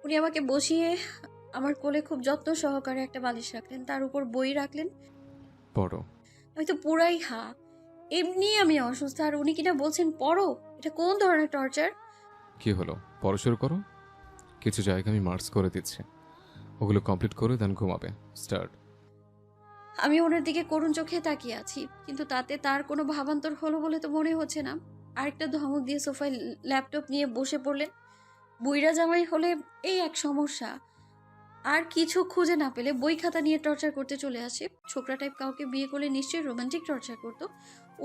উনি আমাকে বসিয়ে আমার কোলে খুব যত্ন সহকারে একটা বালিশ রাখলেন, তার উপর বই রাখলেন। পড়ো। আমি তো পুরাই হা। এমনি আমি অসুস্থ, আর উনি কিনা বলছেন পড়ো। এটা কোন ধরনের টর্চার? কি হলো, পড়া শুরু করো। কিছু জায়গা আমি মার্কস করে দিচ্ছি, ওগুলো কমপ্লিট করে দেন ঘুমাবে। স্টার্ট। আমি ওনার দিকে করুণ চোখে তাকিয়ে আছি, কিন্তু তাতে তার কোনো ভাবান্তর হলো বলে তো মনে হচ্ছে না। আরেকটা ধমক দিয়ে সোফায় ল্যাপটপ নিয়ে বসে পড়লেন। বুইড়া জামাই হলে এই এক সমস্যা, আর কিছু খুঁজে না পেলে বই খাতা নিয়ে টর্চার করতে চলে আসে। ছোকরা টাইপ কাউকে বিয়ে করলে নিশ্চয়ই রোমান্টিক টর্চার করতো,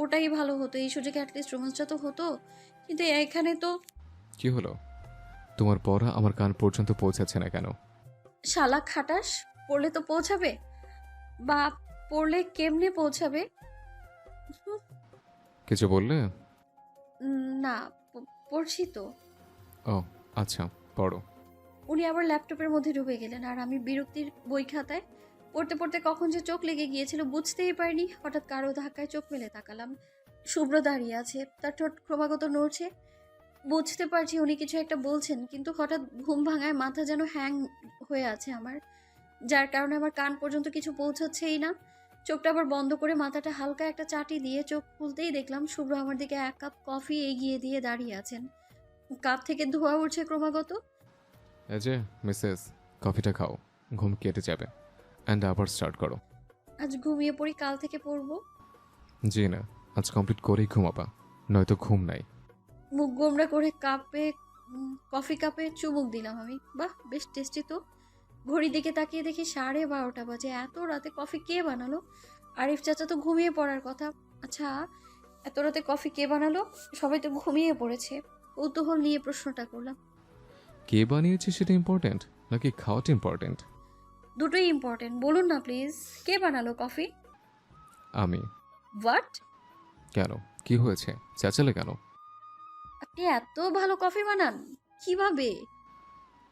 ওটাই ভালো হতো। এই সুযোগে অ্যাটলিস্ট রোমান্সটা তো হতো, কিন্তু এখানে তো কি হলো, তোমার পড়া আমার কান পর্যন্ত পৌঁছাচ্ছে না কেন? শালা খাটাস। পড়লে তো পৌঁছাবে, বা পড়লে কেমনে পৌঁছাবে? হুম, কিছু বললে? না, পড়ছি তো। ও আচ্ছা, পড়ো। উনি আবার ল্যাপটপের মধ্যে ডুবে গেলেন, আর আমি বিরক্তির বই খাতায় পড়তে পড়তে কখন যে চোখ লেগে গিয়েছিল বুঝতেই পারিনি। হঠাৎ কারো ধাক্কায় চোখ মেলে তাকালাম। শুভ্র দাঁড়িয়ে আছে, তার ঠোঁট ক্রমাগত নড়ছে। বুঝতে পারছি উনি কিছু একটা বলছেন, কিন্তু হঠাৎ ঘুম ভাঙায় মাথা যেন হ্যাং হয়ে আছে আমার, যার কারণে আমার কান পর্যন্ত কিছু পৌঁছাচ্ছেই না। চোখটা আবার বন্ধ করে মাথাটা হালকা একটা চাটি দিয়ে চোখ খুলতেই দেখলাম শুভ্র আমার দিকে এক কাপ কফি এগিয়ে দিয়ে দাঁড়িয়ে আছেন। কাপ থেকে ধোঁয়া উঠছে ক্রমাগত। এই যে মিসেস, কফিটা খাও, ঘুম কেটে যাবে। অ্যান্ড আবার স্টার্ট করো। আজ ঘুমিয়ে পড়ি, কাল থেকে পড়বো। জি না, আজ কমপ্লিট করেই ঘুমাবা, নয়তো ঘুম নাই। মুখ গোমড়া করে কফি কাপে চুমুক দিলাম আমি। বাহ, বেশ টেস্টি তো। ঘড়ির দিকে তাকিয়ে দেখি 12:30 বাজে। এত রাতে কফি কে বানালো? আরিফ চাচা তো ঘুমিয়ে পড়ার কথা। আচ্ছা, এত রাতে কফি কে বানালো? সবাই তো ঘুমিয়ে পড়েছে। কৌতূহল নিয়ে প্রশ্নটা করলাম। কে বানিয়েছে সেটা ইম্পর্ট্যান্ট নাকি খাওয়াটা ইম্পর্ট্যান্ট? দুটোই ইম্পর্টেন্ট, বলুন না প্লিজ। কে বানালো কফি? আমি। হোয়াট? কেন, কি হয়েছে, চেঁচালে কেন? আপনি এত ভালো কফি বানান? কিভাবে?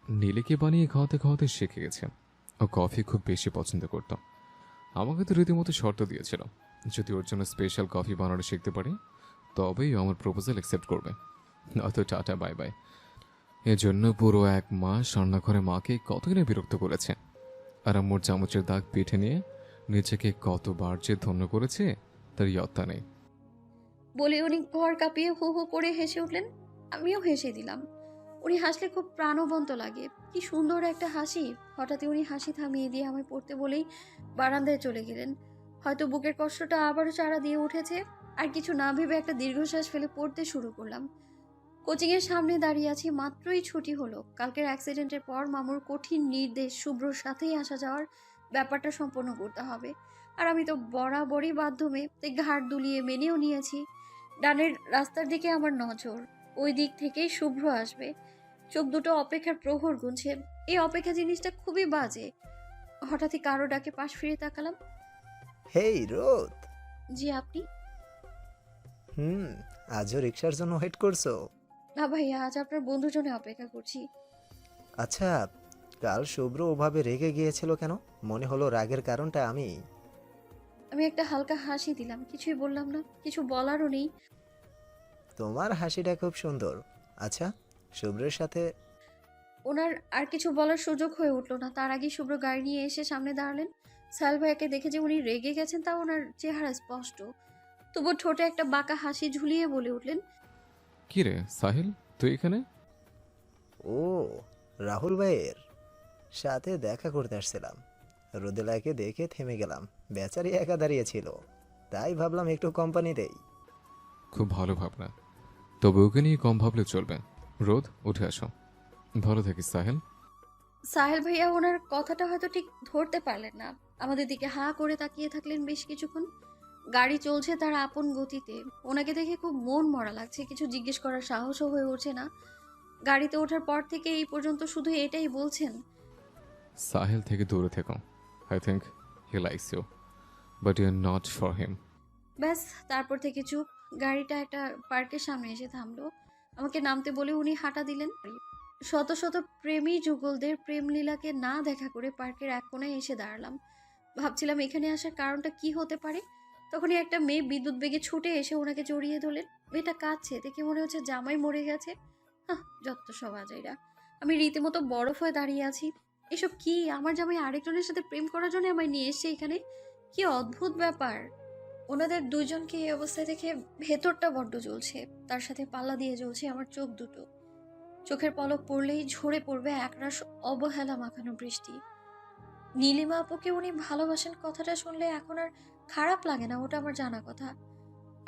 নীলিকে বানিয়ে খাওয়াতে খাওয়াতে শিখে গেছে। ও কফি খুব বেশি পছন্দ করত। আমাকে তো রীতিমতো শর্ত দিয়েছিল, যদি ওর জন্য স্পেশাল কফি বানানো শিখতে পারি তবেই ও আমার প্রপোজাল অ্যাকসেপ্ট করবে, নয়তো টাটা বাই বাই। এজন্য পুরো 1 মাস রান্নাঘরে মাকে কতই না বিরক্ত করেছে। আর আম্মুর চামচের দাগ পিঠে নিয়ে নিজেকে কতবার যে ধন্য করেছে তার ইয়ত্তা নেই। বলে উনি ঘর কাঁপিয়ে হু হু করে হেসে উঠলেন। আমিও হেসে দিলাম। উনি হাসলে খুব প্রাণবন্ত লাগে, কি সুন্দর একটা হাসি। হঠাৎই উনি হাসি থামিয়ে দিয়ে আমায় পড়তে বলেই বারান্দায় চলে গেলেন। হয়তো বুকের কষ্টটা আবারও চাড়া দিয়ে উঠেছে। আর কিছু না ভেবে একটা দীর্ঘশ্বাস ফেলে পড়তে শুরু করলাম। কোচিং এর সামনে দাঁড়িয়ে আছি, মাত্রই ছুটি হলো। কালকের অ্যাক্সিডেন্টের পর মামুর কঠিন নির্দেশ শুভ্রর সাথেই আসা যাওয়ার ব্যাপারটা সম্পন্ন করতে হবে। আর আমি তো বরাবরই বাধ্য মেয়ে, তাই ঘাড় দুলিয়ে মেনেও নিয়েছি। ডানের রাস্তার দিকে আমার নজর, ওই দিক থেকেই শুভ্র আসবে। চোখ দুটো অপেক্ষার প্রহর গুনছে। এই অপেক্ষা জিনিসটা খুবই বাজে। হঠাৎই কারো ডাকে পাশ ফিরে তাকালাম। হেই রোদ। জি, আপনি? হুম, আজও রিক্সার জন্য ওয়েট করছো? না ভাইয়া, আজ আপনার বন্ধুর জন্য অপেক্ষা করছি। আচ্ছা, কাল শুভ্র ওভাবে রেগে গিয়েছিল কেন? মনে হলো রাগের কারণটা আমি। আমি একটা হালকা হাসি দিলাম, কিছুই বললাম না, কিছু বলারও নেই। তোমার হাসিটা খুব সুন্দর। আচ্ছা, শুভ্রের সাথে ওনার আর কিছু বলার সুযোগ হয়ে উঠলো না, তার আগেই শুভ্র গাড়ি নিয়ে এসে সামনে দাঁড়ালেন। সাহেল ভাইয়াকে দেখে যে উনি রেগে গেছেন তা ওনার চেহারা স্পষ্ট, তবুও ঠোঁটে একটা বাঁকা হাসি ঝুলিয়ে বলে উঠলেন। কি রে সাহিল, তুই এখানে? ও, রাহুল ভাইয়ের সাথে দেখা করতে আসছিলাম। রোদেলাকে দেখে থেমে গেলাম, বেচারি একা দাঁড়িয়েছিল, তাই ভাবলাম একটু কোম্পানি দেই। খুব ভালো ভাবনা, তবে ওকে নিয়ে কম ভাবলে চলবে। রোদ, উঠে আসো। ভালো থাকিস সাহেল। সাহেল ভাইয়া ওনার কথাটা হয়তো ঠিক ধরতে পারলেন না, আমাদের দিকে হাঁ করে তাকিয়ে থাকলেন বেশ কিছুক্ষণ। গাড়ি চলছে তার আপন গতিতে। ওনাকে দেখে খুব মন মরা লাগছে, কিছু জিজ্ঞেস করার সাহসও হয়ে ওঠে না। গাড়িতে ওঠার পর থেকে এই পর্যন্ত শুধু এটাই বলছেন। সাহেল থেকে দূরে থেকো। I think he likes you, but you are not for him. ব্যাস, তারপর থেকে চুপ। গাড়িটা একটা পার্কের সামনে এসে থামলো। আমাকে নামতে বলে উনি হাঁটা দিলেন। শত শত প্রেমী যুগলদের প্রেম লীলাকে না দেখা করে পার্কের এক কোণায় এসে দাঁড়ালাম। ভাবছিলাম এখানে আসার কারণটা কি হতে পারে। তখনই একটা মেয়ে বিদ্যুৎ বেগে ছুটে এসে ওনাকে জড়িয়ে ধরলেন। মেয়েটা কাঁদছে দেখে মনে হচ্ছে জামাই মরে গেছে। যত সব আজাইরা। আমি রীতিমতো বরফ হয়ে দাঁড়িয়ে আছি। এসব কি? আমার জামাই আরেকজনের সাথে প্রেম করার জন্য আমায় নিয়ে এসছে এখানে। কি অদ্ভুত ব্যাপার। ওনাদের দুইজনকে এই অবস্থায় দেখে ভেতরটা বড্ড জ্বলছে। তার সাথে পাল্লা দিয়ে জ্বলছে আমার চোখ দুটো। চোখের পলক পড়লেই ঝরে পড়বে একরাশ অবহেলা মাখানো বৃষ্টি। নীলিমা আপুকে উনি ভালোবাসেন কথাটা শুনলে এখন আর খারাপ লাগে না, ওটা আমার জানা কথা।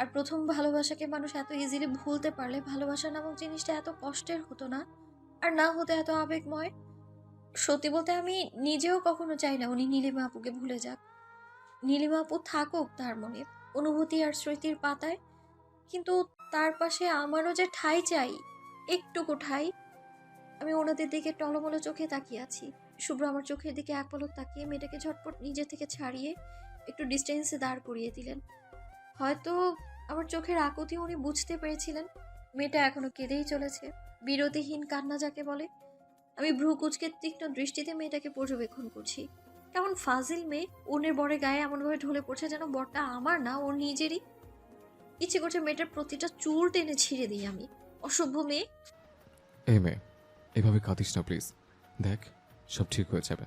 আর প্রথম ভালোবাসাকে মানুষ এত ইজিলি ভুলতে পারলে ভালোবাসা নামক জিনিসটা এত কষ্টের হতো না, আর না হতো এত আবেগময়। সত্যি বলতে আমি নিজেও কখনো চাই না উনি নীলিমা আপুকে ভুলে যাক। নীলিমা আপু থাকুক তার মনে, অনুভূতি আর স্মৃতির পাতায়। কিন্তু তার পাশে আমারও যে ঠাঁই চাই, একটুকু ঠাঁই। আমি ওনাদের দিকে টলমলো চোখে তাকিয়ে আছি। শুভ্র আমার চোখের দিকে এক পলক তাকিয়ে মেয়েটাকে ঝটপট নিজে থেকে ছাড়িয়ে একটু ডিস্টেন্সে দাঁড় করিয়ে দিলেন। হয়তো আমার চোখের আকুতি উনি বুঝতে পেরেছিলেন। মেয়েটা এখনো কেঁদেই চলেছে, বিরতিহীন কান্না যাকে বলে। আমি ভ্রু কুঁচকে তীক্ষ্ণ দৃষ্টিতে মেয়েটাকে পর্যবেক্ষণ করছি। কেমন ফাজিল মেয়ে, অন্যের বরের গায়ে এমনভাবে ঢলে পড়ছে যেন বরটা আমার না, ওর নিজেরই। ইচ্ছে করছে মেয়েটার প্রতিটা চুল টেনে ছিঁড়ে দিই আমি। অসভ্য মেয়ে। এই মেয়ে, এভাবে কাঁদিস না প্লিজ। দেখ, সব ঠিক হয়ে যাবে।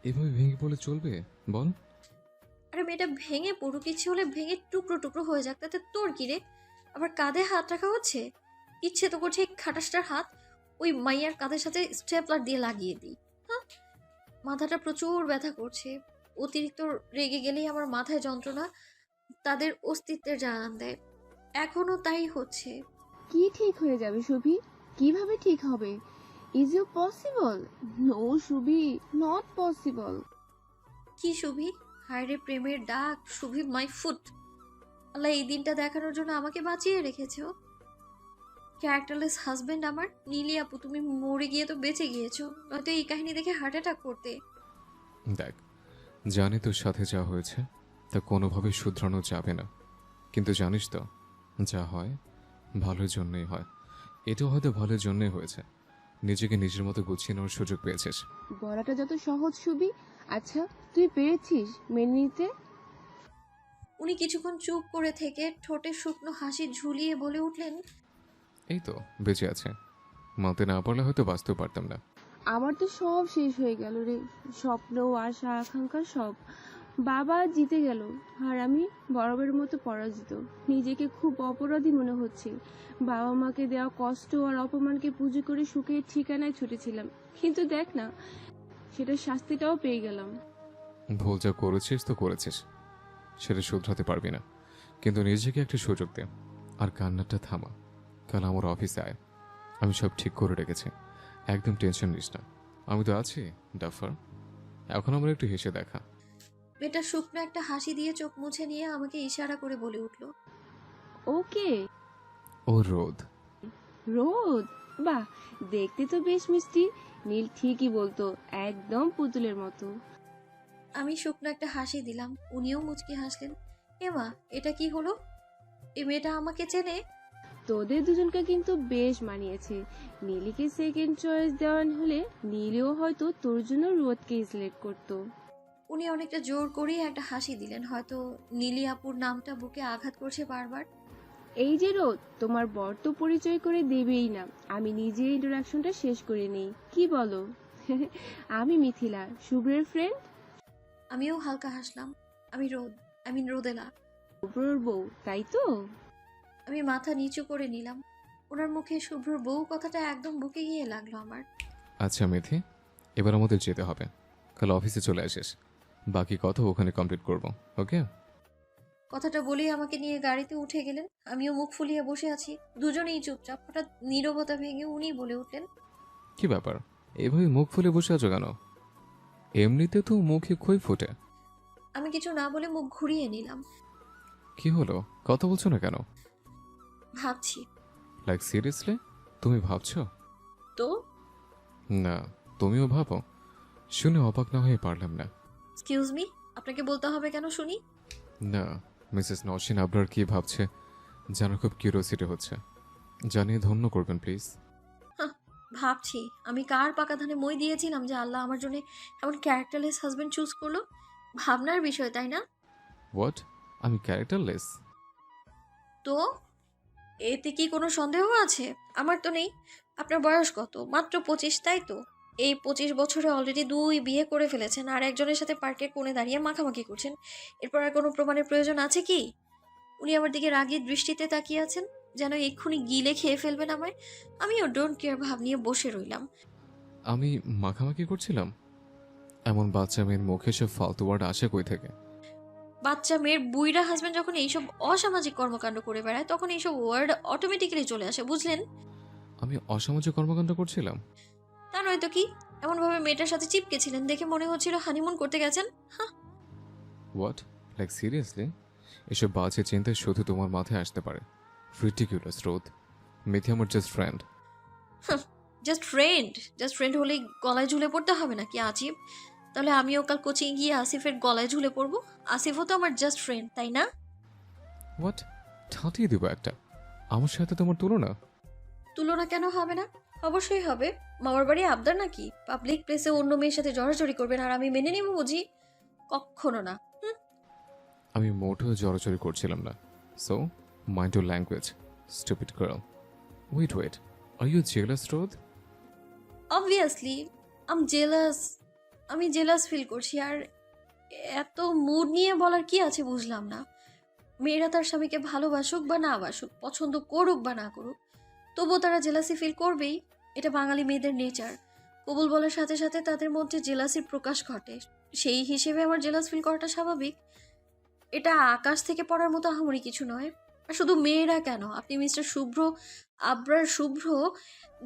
এভাবে ভেঙে পড়লে চলবে বল? আরে মেয়েটা ভেঙে পড়ুক, ইচ্ছে হলে ভেঙে টুকরো টুকরো হয়ে যাক, তাতে তোর কি রে? আবার কাঁধে হাত রাখা হচ্ছে। ইচ্ছে তো করছে এই খাটাসটার হাত ওই মাইয়ার কাঁধের সাথে স্টেপলার দিয়ে লাগিয়ে দিই। হ্যাঁ, মাথাটা প্রচুর ব্যথা করছে। অতিরিক্ত রেগে গেলেই আমার মাথায় যন্ত্রণা তাদের অস্তিত্বের জানান দেয়। এখনো তাই হচ্ছে। কি ঠিক হয়ে যাবে সুবি? কিভাবে ঠিক হবে? Is you possible? No Subi, not possible. কি শুভি? হায়রে প্রেমের ডাক, শুভি মাই ফুট। আল্লাহ এই দিনটা দেখানোর জন্য আমাকে বাঁচিয়ে রেখেছো। ক্যারেক্টারলেস হাজবেন্ড আমার। নীলি আপু, তুমি মরে গিয়ে তো বেঁচে গিয়েছো, নয়তো এই কাহিনী দেখে হার্ট অ্যাটাক করতে। দেখ, জানি তোর সাথে যা হয়েছে তা কোনোভাবে শুধরানো যাবে না, কিন্তু জানিস তো, যা হয় ভালোর জন্যই হয়। এটাও হয়তো ভালোর জন্যই হয়েছে। নিজেকে নিজের মতো গুছিয়ে নেওয়ার সুযোগ পেয়েছিস। বলাটা যত সহজ সুবি। আচ্ছা, তুই পেরেছিস মেনে নিতে? উনি কিছুক্ষণ চুপ করে থেকে ঠোঁটে শুকনো হাসি ঝুলিয়ে বলে উঠলেন, এই তো বেঁচে আছে। মানতে না পারলে হয়তো বাঁচতেও পারতাম না। আমার তো সব শেষ হয়ে গেল রে। স্বপ্ন, আশা, আকাঙ্ক্ষা সব। বাবা জিতে গেল আর আমি বরাবরের মতো পরাজিত। নিজেকে খুব অপরাধী মনে হচ্ছে। বাবা মাকে দেওয়া কষ্ট আর অপমানকে পুঁজি করে সুখের ঠিকানায় ছুটেছিলাম, কিন্তু দেখ না, সেটার শাস্তিটাও পেয়ে গেলাম। ভুল যা করেছিস তো করেছিস, সেটা শুধরাতে পারবি না। কিন্তু নিজেকে একটা সুযোগ দে, আর কান্নাটা থামা। কাল আমার অফিসে আয়, আমি সব ঠিক করে রেখেছি। একদম টেনশন নিস না, আমি তো আছি ডাফার। এখন আমার একটু হেসে দেখা। মেয়েটা শুকনো একটা হাসি দিয়ে চোখ মুছে নিয়ে আমাকে ইশারা করে বলে উঠল, ওকে। ও রোদ। রোদ? বাহ, দেখতে তো বেশ মিষ্টি। নীল ঠিকই বলতো, একদম পুতুলের মতো। আমি শুকনো একটা হাসি দিলাম। উনিও মুচকি হাসলেন। এমা, এটা কি হলো? এ মেয়েটা আমাকে চেনে? তোদের দুজনকে কিন্তু বেশ মানিয়েছে। নীলিকে সেকেন্ড চয়েস দেওয়া হলে নীলেও হয়তো তোর জন্য রোদকে সিলেক্ট করতো। উনি অনেকটা জোর করেই একটা হাসি দিলেন। হয়তো নীলি আপুর নামটা বুকে আঘাত করছে বারবার। এই যে রোদ, তোমার বর তো পরিচয় করে দেবেই না। আমি নিজে ইন্টারাকশনটা শেষ করে নেই, কি বলো? আমি মিথিলা, শুভ্রের ফ্রেন্ড। আমিও হালকা হাসলাম। আমি রোদ, রোদেলা। শুভ্রর বউ, তাই তো? আমি মাথা নিচু করে নিলাম। ওনার মুখে শুভ্রর বউ কথাটা একদম বুকে গিয়ে লাগলো আমার। আচ্ছা মেথি, এবার আমাদের যেতে হবে। কাল অফিসে চলে আসিস, বাকি কথা ওখানে কমপ্লিট করব। ওকে? কথাটা বলেই আমাকে নিয়ে গাড়িতে উঠে গেলেন। আমিও মুখ ফুলিয়ে বসে আছি, দুজনেই চুপচাপ। হঠাৎ নীরবতা ভেঙে উনি বলে উঠলেন, কি ব্যাপার, এভাবে মুখ ফুলে বসে আছো কেন? এমনিতে তো মুখে খই ফোটে। আমি কিছু না বলে মুখ ঘুরিয়ে নিলাম। কি হলো, কথা বলছো না কেন? ভাবছি। লাইক সিরিয়াসলি তুমি ভাবছো? তো না, তুমিও ভাবো? শুনে অবাক না হয়ে পারলাম না। এক্সকিউজ মি, আপনাকে বলতে হবে কেন শুনি? না, মিসেস নওশিন আবরার কি ভাবছে জানার খুব কিউরিওসিটি হচ্ছে। জানিয়ে ধন্য করবেন প্লিজ। ভাবছি আমি কার পাকা ধানে মই দিয়েছিলাম যে আল্লাহ আমার জন্য এমন ক্যারেক্টারলেস হাজবেন্ড চুজ করলো। ভাবনার বিষয়, তাই না? হোয়াট? আমি ক্যারেক্টারলেস? তো এতে কি কোনো সন্দেহ আছে? আমার তো নেই। আপনার বয়স কত? মাত্র 25, তাই তো? এই 25 বছরে অলরেডি 2 বিয়ে করে ফেলেছেন আর একজনের সাথে পার্কের কোণে দাঁড়িয়ে মাখামাখি করছেন। এরপর আর কোনো প্রমাণের প্রয়োজন আছে কি? উনি আমার দিকে রাগী দৃষ্টিতে তাকিয়ে আছেন, যেন এক্ষুনি গিলে খেয়ে ফেলবেন আমায়। আমিও ডোন্ট কেয়ার ভাব নিয়ে বসে রইলাম। আমি মাখামাখি করছিলাম? এমন বাচ্চা মেয়ের মুখে সব ফালতু ওয়ার্ড আসে কই থেকে? বাচ্চা মেয়ের বুইড়া হাজবেন্ড যখন এইসব অসামাজিক কর্মকাণ্ড করে বেড়ায় তখন এইসব ওয়ার্ড অটোমেটিক্যালি চলে আসে, বুঝলেন? আমি অসামাজিক কর্মকাণ্ড করছিলাম? তা নয়তো কি? এমনভাবে মেয়েটার সাথে চিপকেছিলেন দেখে মনে হচ্ছিল হানিমুন করতে গেছেন। হ্যাঁ। হোয়াট? Like seriously? এসব বাজে চিন্তা শুধু তোমার মাথায় আসতে পারে। রিডিকুলাস রোদ। মিথি আমার জাস্ট ফ্রেন্ড। জাস্ট ফ্রেন্ড হলেই গলায় ঝুলে পড়তে হবে নাকি আজীব? তাহলে আমিও কাল কোচিং গিয়ে আসিফের গলায় ঝুলে পড়বো। আসিফও তো আমার জাস্ট ফ্রেন্ড, তাই না? হোয়াট? ঠাঁটিয়ে দিব একটা। আমার সাথে তোমার তুলনা? তুলনা কেন হবে না? অবশ্যই হবে। মামার বাড়ি আবদার নাকি পাবলিক প্লেসে অন্য মেয়ের সাথে জড়াজড়ি করবেন আর আমি মেনে নেব বুঝি? কখনো না। আমি মোটেও জড়াজড়ি করছিলাম না। So mind your language, stupid girl. Wait, are you jealous রোদ? অবভিয়াসলি আমি জেলাস ফিল করছি। আর এত মুড নিয়ে বলার কি আছে বুঝলাম না। মেয়েরা তার স্বামীকে ভালোবাসুক বা না বাসুক, পছন্দ করুক বা না করুক, তবুও তারা জেলাসি ফিল করবেই। এটা বাঙালি মেয়েদের নেচার। কবুল বলার সাথে সাথে তাদের মধ্যে জেলাসির প্রকাশ ঘটে। সেই হিসেবে আমার জেলাস ফিল করাটা স্বাভাবিক। এটা আকাশ থেকে পড়ার মতো আহামরি কিছু নয়। আর শুধু মেয়েরা কেন, আপনি মিস্টার আবরার শুভ্র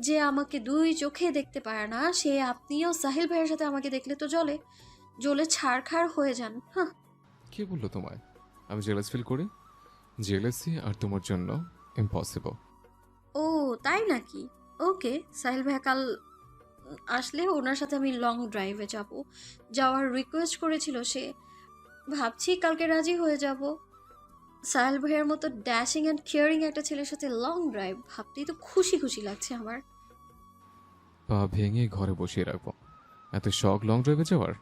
যে আমাকে 2 চোখে দেখতে পারে না, সে আপনিও সাহিল ভাইয়ের সাথে আমাকে দেখলে তো জ্বলে ছাড়খাড় হয়ে যান। হ্যাঁ। কে বললো তোমায় আমি জেলাস ফিল করি? জেলাসি আর তোমার জন্য ইম্পসিবল। ও তাই নাকি? ওকে, সাহিল ভাইয়া কাল আসলে ওনার সাথে আমি লং ড্রাইভে যাওয়ার রিকোয়েস্ট করেছিল সে। ভাবছি কালকে রাজি হয়ে যাব। সাহেল ভাইয়ের মতো ড্যাশিং অ্যান্ড কেয়ারিং একটা ছেলের সাথে লং ড্রাইভ, ভাবতেই তো খুশি খুশি লাগছে আমার। পা ভেঙে ঘরে বসিয়ে রাখবো। এত শখ লং ড্রাইভে যাওয়ার?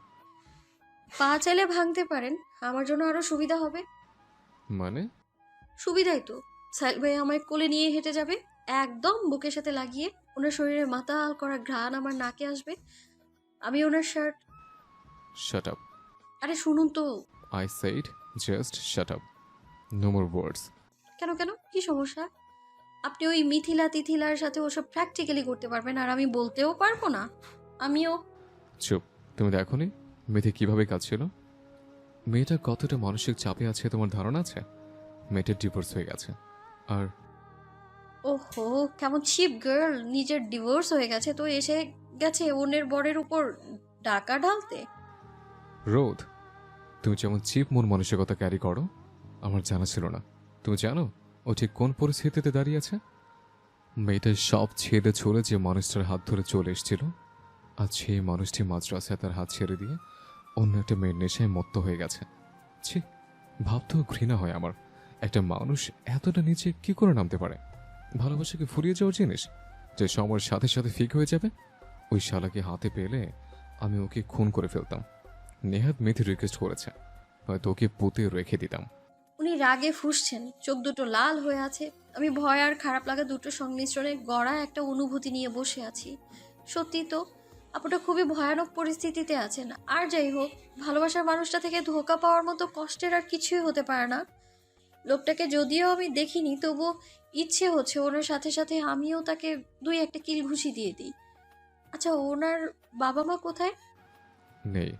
পা চাইলে ভাঙতে পারেন, আমার জন্য আরো সুবিধা হবে। মানে? সুবিধাই তো। সাহেল ভাই আমায় কোলে নিয়ে হেঁটে যাবে, একদম বুকের সাথে লাগিয়ে। ওনার শরীরে মাতাল করা ঘ্রাণ আমার নাকে আসবে। আমি ওনার শার্ট। Shut up. আরে শুনুন তো। I said just shut up. No more words. কেন কি সমস্যা? আপনি ওই তিথিলার সাথে ওসব প্র্যাকটিক্যালি করতে পারবেন আর আমি বলতেও পারবো না? আমিও। চুপ। তুমি দেখোনি মেয়েটা কিভাবে কাঁদছিল? মেয়েটা কতটা মানসিক চাপে আছে তোমার ধারণা আছে? মেয়েটার ডিভোর্স হয়ে গেছে। আর ওহো, কেমন চিপ গার্ল! নিজের ডিভোর্স হয়ে গেছে তো এসে গেছে অন্যের বরের উপর ডাকা ঢালতে। রোদ, তুমি যেমন চিপ মন মানসিকতা ক্যারি করো আমার জানা ছিল না। তুমি জানো ও ঠিক কোন পরিস্থিতিতে দাঁড়িয়ে আছে? মেয়েটা সব ছেড়ে ছড়ে যে মানুষটার হাত ধরে চলে এসেছিল, আজ সেই মানুষটি মাঝরাস্তায় তার হাত ছেড়ে দিয়ে অন্য একটা মেয়ের নেশায় মত্ত হয়ে গেছে। ছি, ভাবতেও ঘৃণা হয় আমার। একটা মানুষ এতটা নিচে কি করে নামতে পারে? ভালোবাসাকে ফুরিয়ে যাওয়ার জিনিস যে সময়ের সাথে সাথে ফিক হয়ে যাবে। ওই শালাকে হাতে পেলে আমি ওকে খুন করে ফেলতাম। নেহাত মেথি রিকোয়েস্ট করেছে, হয়তো ওকে পুঁতে রেখে দিতাম। উনি রাগে ফুঁসছেন, চোখ দুটো লাল হয়ে আছে। আমি ভয় আর খারাপ লাগা দুটো সংমিশ্রণে গড়া একটা অনুভূতি নিয়ে বসে আছি। সত্যি তো, আপুটা খুবই ভয়ানক পরিস্থিতিতে আছেন। আর যাই হোক, ভালোবাসার মানুষটা থেকে ধোঁকা পাওয়ার মতো কষ্টের আর কিছুই হতে পারে না। লোকটাকে যদিও আমি দেখিনি, তবুও ইচ্ছে হচ্ছে ওনার সাথে সাথে আমিও তাকে 2-1 কিল ঘুষি দিয়ে দিই। আচ্ছা, ওনার বাবা মা কোথায়? নেই।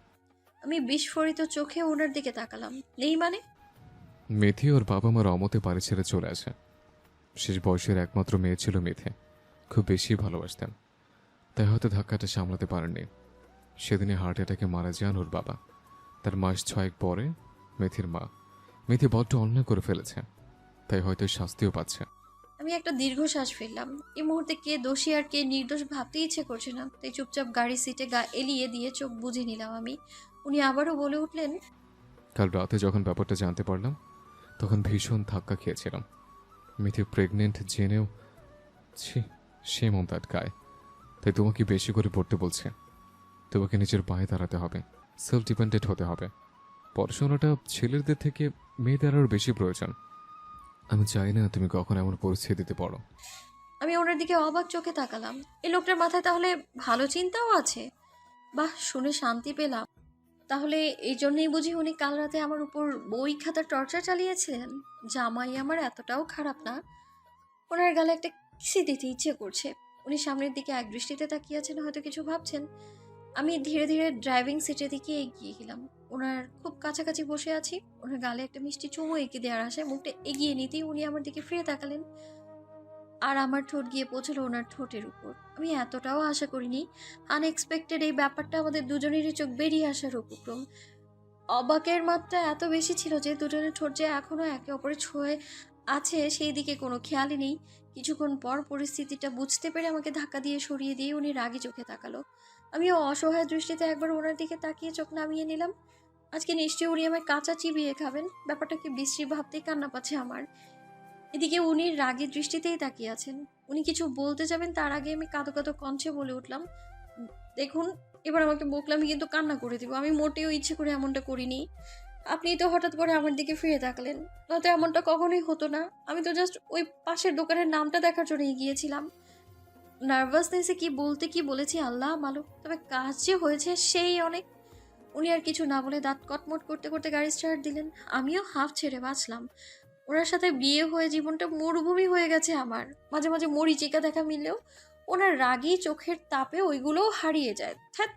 আমি বিস্ফোরিত চোখে ওনার দিকে তাকালাম। নেই মানে? মেথি ওর বাবা মার অমতে বাড়ি ছেড়ে চলে আসে। শেষ বয়সের একমাত্র মেয়ে ছিল মেথি। খুব বেশি ভালোবাসতেন, তাই হয়তো ধাক্কাটা সামলাতে পারেননি। সেদিনে হার্ট অ্যাটাকে মারা যান ওর বাবা। তার মাস 6 পরে মেথির মা। মেথি বড্ড অন্যায় করে ফেলেছে, তাই হয়তো শাস্তিও পাচ্ছে। আমি একটা দীর্ঘশ্বাস ফেললাম। এই মুহূর্তে কে দোষী আর কে নির্দোষ ভাবতে ইচ্ছে করছে না, তাই চুপচাপ গাড়ির সিটে গা এলিয়ে দিয়ে চোখ বুজে নিলাম আমি। উনি আবারও বলে উঠলেন, কাল রাতে যখন ব্যাপারটা জানতে পারলাম তখন ভীষণ ধাক্কা খেয়েছিলাম। মিথি প্রেগনেন্ট জেনেও ছি, সে মন দ্যাট গায়। তাই তোমাকে বেশি করে পড়তে বলছে। তোমাকে নিজের পায়ে দাঁড়াতে হবে, সেলফ ডিপেন্ডেন্ট হতে হবে। পড়াশোনাটা ছেলেদের থেকে মেয়েদের আরও বেশি প্রয়োজন। আমি চাই না তুমি কখন এমন পরিস্থিতিতে পড়ো। আমি ওনার দিকে অবাক চোখে তাকালাম। এই লোকটার মাথায় তাহলে ভালো চিন্তাও আছে। বাহ, শুনে শান্তি পেলাম। তাহলে এই জন্যই বুঝি উনি কাল রাতে আমার উপর বই খাতা টর্চার চালিয়েছিলেন। জামাই আমার এতটাও খারাপ না। ওনার গালে একটা কিসি দিতে ইচ্ছে করছে। উনি সামনের দিকে এক দৃষ্টিতে তাকিয়ে আছেন, হয়তো কিছু ভাবছেন। আমি ধীরে ধীরে ড্রাইভিং সিটের দিকে এগিয়ে গেলাম। ওনার খুব কাছাকাছি বসে আছি। ওনার গালে একটা মিষ্টি চুমু এঁকে দেওয়ার আশায় মুখটা এগিয়ে নিতেই উনি আমার দিকে ফিরে তাকালেন, আর আমার ঠোঁট গিয়ে পৌঁছলো ওনার ঠোঁটের উপর। আমি এতটাও আশা করিনি। আনএক্সপেক্টেড এই ব্যাপারটা আমাদের দুজনেরই চোখ বেরিয়ে আসার উপক্রম। অবাকের মাত্রা এত বেশি ছিল যে দুজনের ঠোঁট যে এখনো একে অপরে ছুঁয়ে আছে সেই দিকে কোনো খেয়ালই নেই। কিছুক্ষণ পর পরিস্থিতিটা বুঝতে পেরে আমাকে ধাক্কা দিয়ে সরিয়ে দিয়ে উনি রাগী চোখে তাকালো। আমিও অসহায় দৃষ্টিতে একবার ওনার দিকে তাকিয়ে চোখ নামিয়ে নিলাম। আজকে নিশ্চয়ই উনি আমায় কাঁচা চিবিয়ে খাবেন। ব্যাপারটাকে বিশ্রী ভাবতেই কান্না পাচ্ছে আমার। এদিকে উনি রাগী দৃষ্টিতেই তাকিয়ে আছেন। উনি কিছু বলতে যাবেন তার আগে আমি কাঁদো কাঁদো কণ্ঠে বলে উঠলাম, দেখুন, এবার আমাকে বকলামি কিন্তু কান্না করে দিব। আমি মোটেও ইচ্ছে করে এমনটা করিনি। আপনি তো হঠাৎ করে আমার দিকে ফিরে তাকালেন, নয়তো এমনটা কখনোই হতো না। আমি তো জাস্ট ওই পাশের দোকানের নামটা দেখার জন্য গিয়েছিলাম। নার্ভাসনেসে কি বলতে কি বলেছি আল্লাহ মালুম, তবে কাজ যে হয়েছে সেই অনেক। উনি আর কিছু না বলে দাঁত কটমট করতে করতে গাড়ি স্টার্ট দিলেন। আমিও হাফ ছেড়ে বাঁচলাম। ওনার সাথে বিয়ে হয়ে জীবনটা মরুভূমি হয়ে গেছে আমার। মাঝে মাঝে মরিচিকা দেখা মিললেও ওনার রাগী চোখের তাপে ওইগুলোও হারিয়ে যায়। ধ্যাৎ,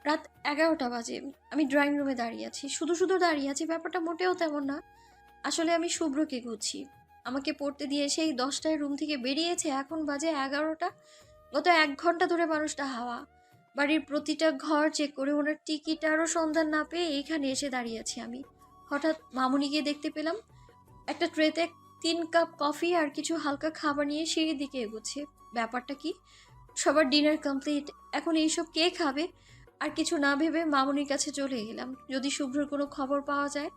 রাত 11টা বাজে। আমি ড্রয়িং রুমে দাঁড়িয়ে আছি, শুধু শুধু দাঁড়িয়ে আছি। ব্যাপারটা মোটেও তেমন না। আসলে আমি শুভ্রকে খুঁজছি। আমাকে পড়তে দিয়ে সেই 10টায় রুম থেকে বেরিয়েছে, এখন বাজে 11টা। গত 1 ঘন্টা ধরে মানুষটা হাওয়া। বাড়ির প্রতিটা ঘর চেক করে ওনার টিকিটারও সন্ধান না পেয়ে এইখানে এসে দাঁড়িয়ে আছি আমি। হঠাৎ মামুনিকে দেখতে পেলাম। একটা ট্রেতে 3 কাপ কফি আর কিছু হালকা খাবার নিয়ে সিঁড়ির দিকে এগোচ্ছে। ব্যাপারটা কি? সবার ডিনার কমপ্লিট, এখন এইসব কে খাবে? আর কিছু না ভেবে মামুনির কাছে চলে গেলাম, যদি শুভ্রর কোনো খবর পাওয়া যায়।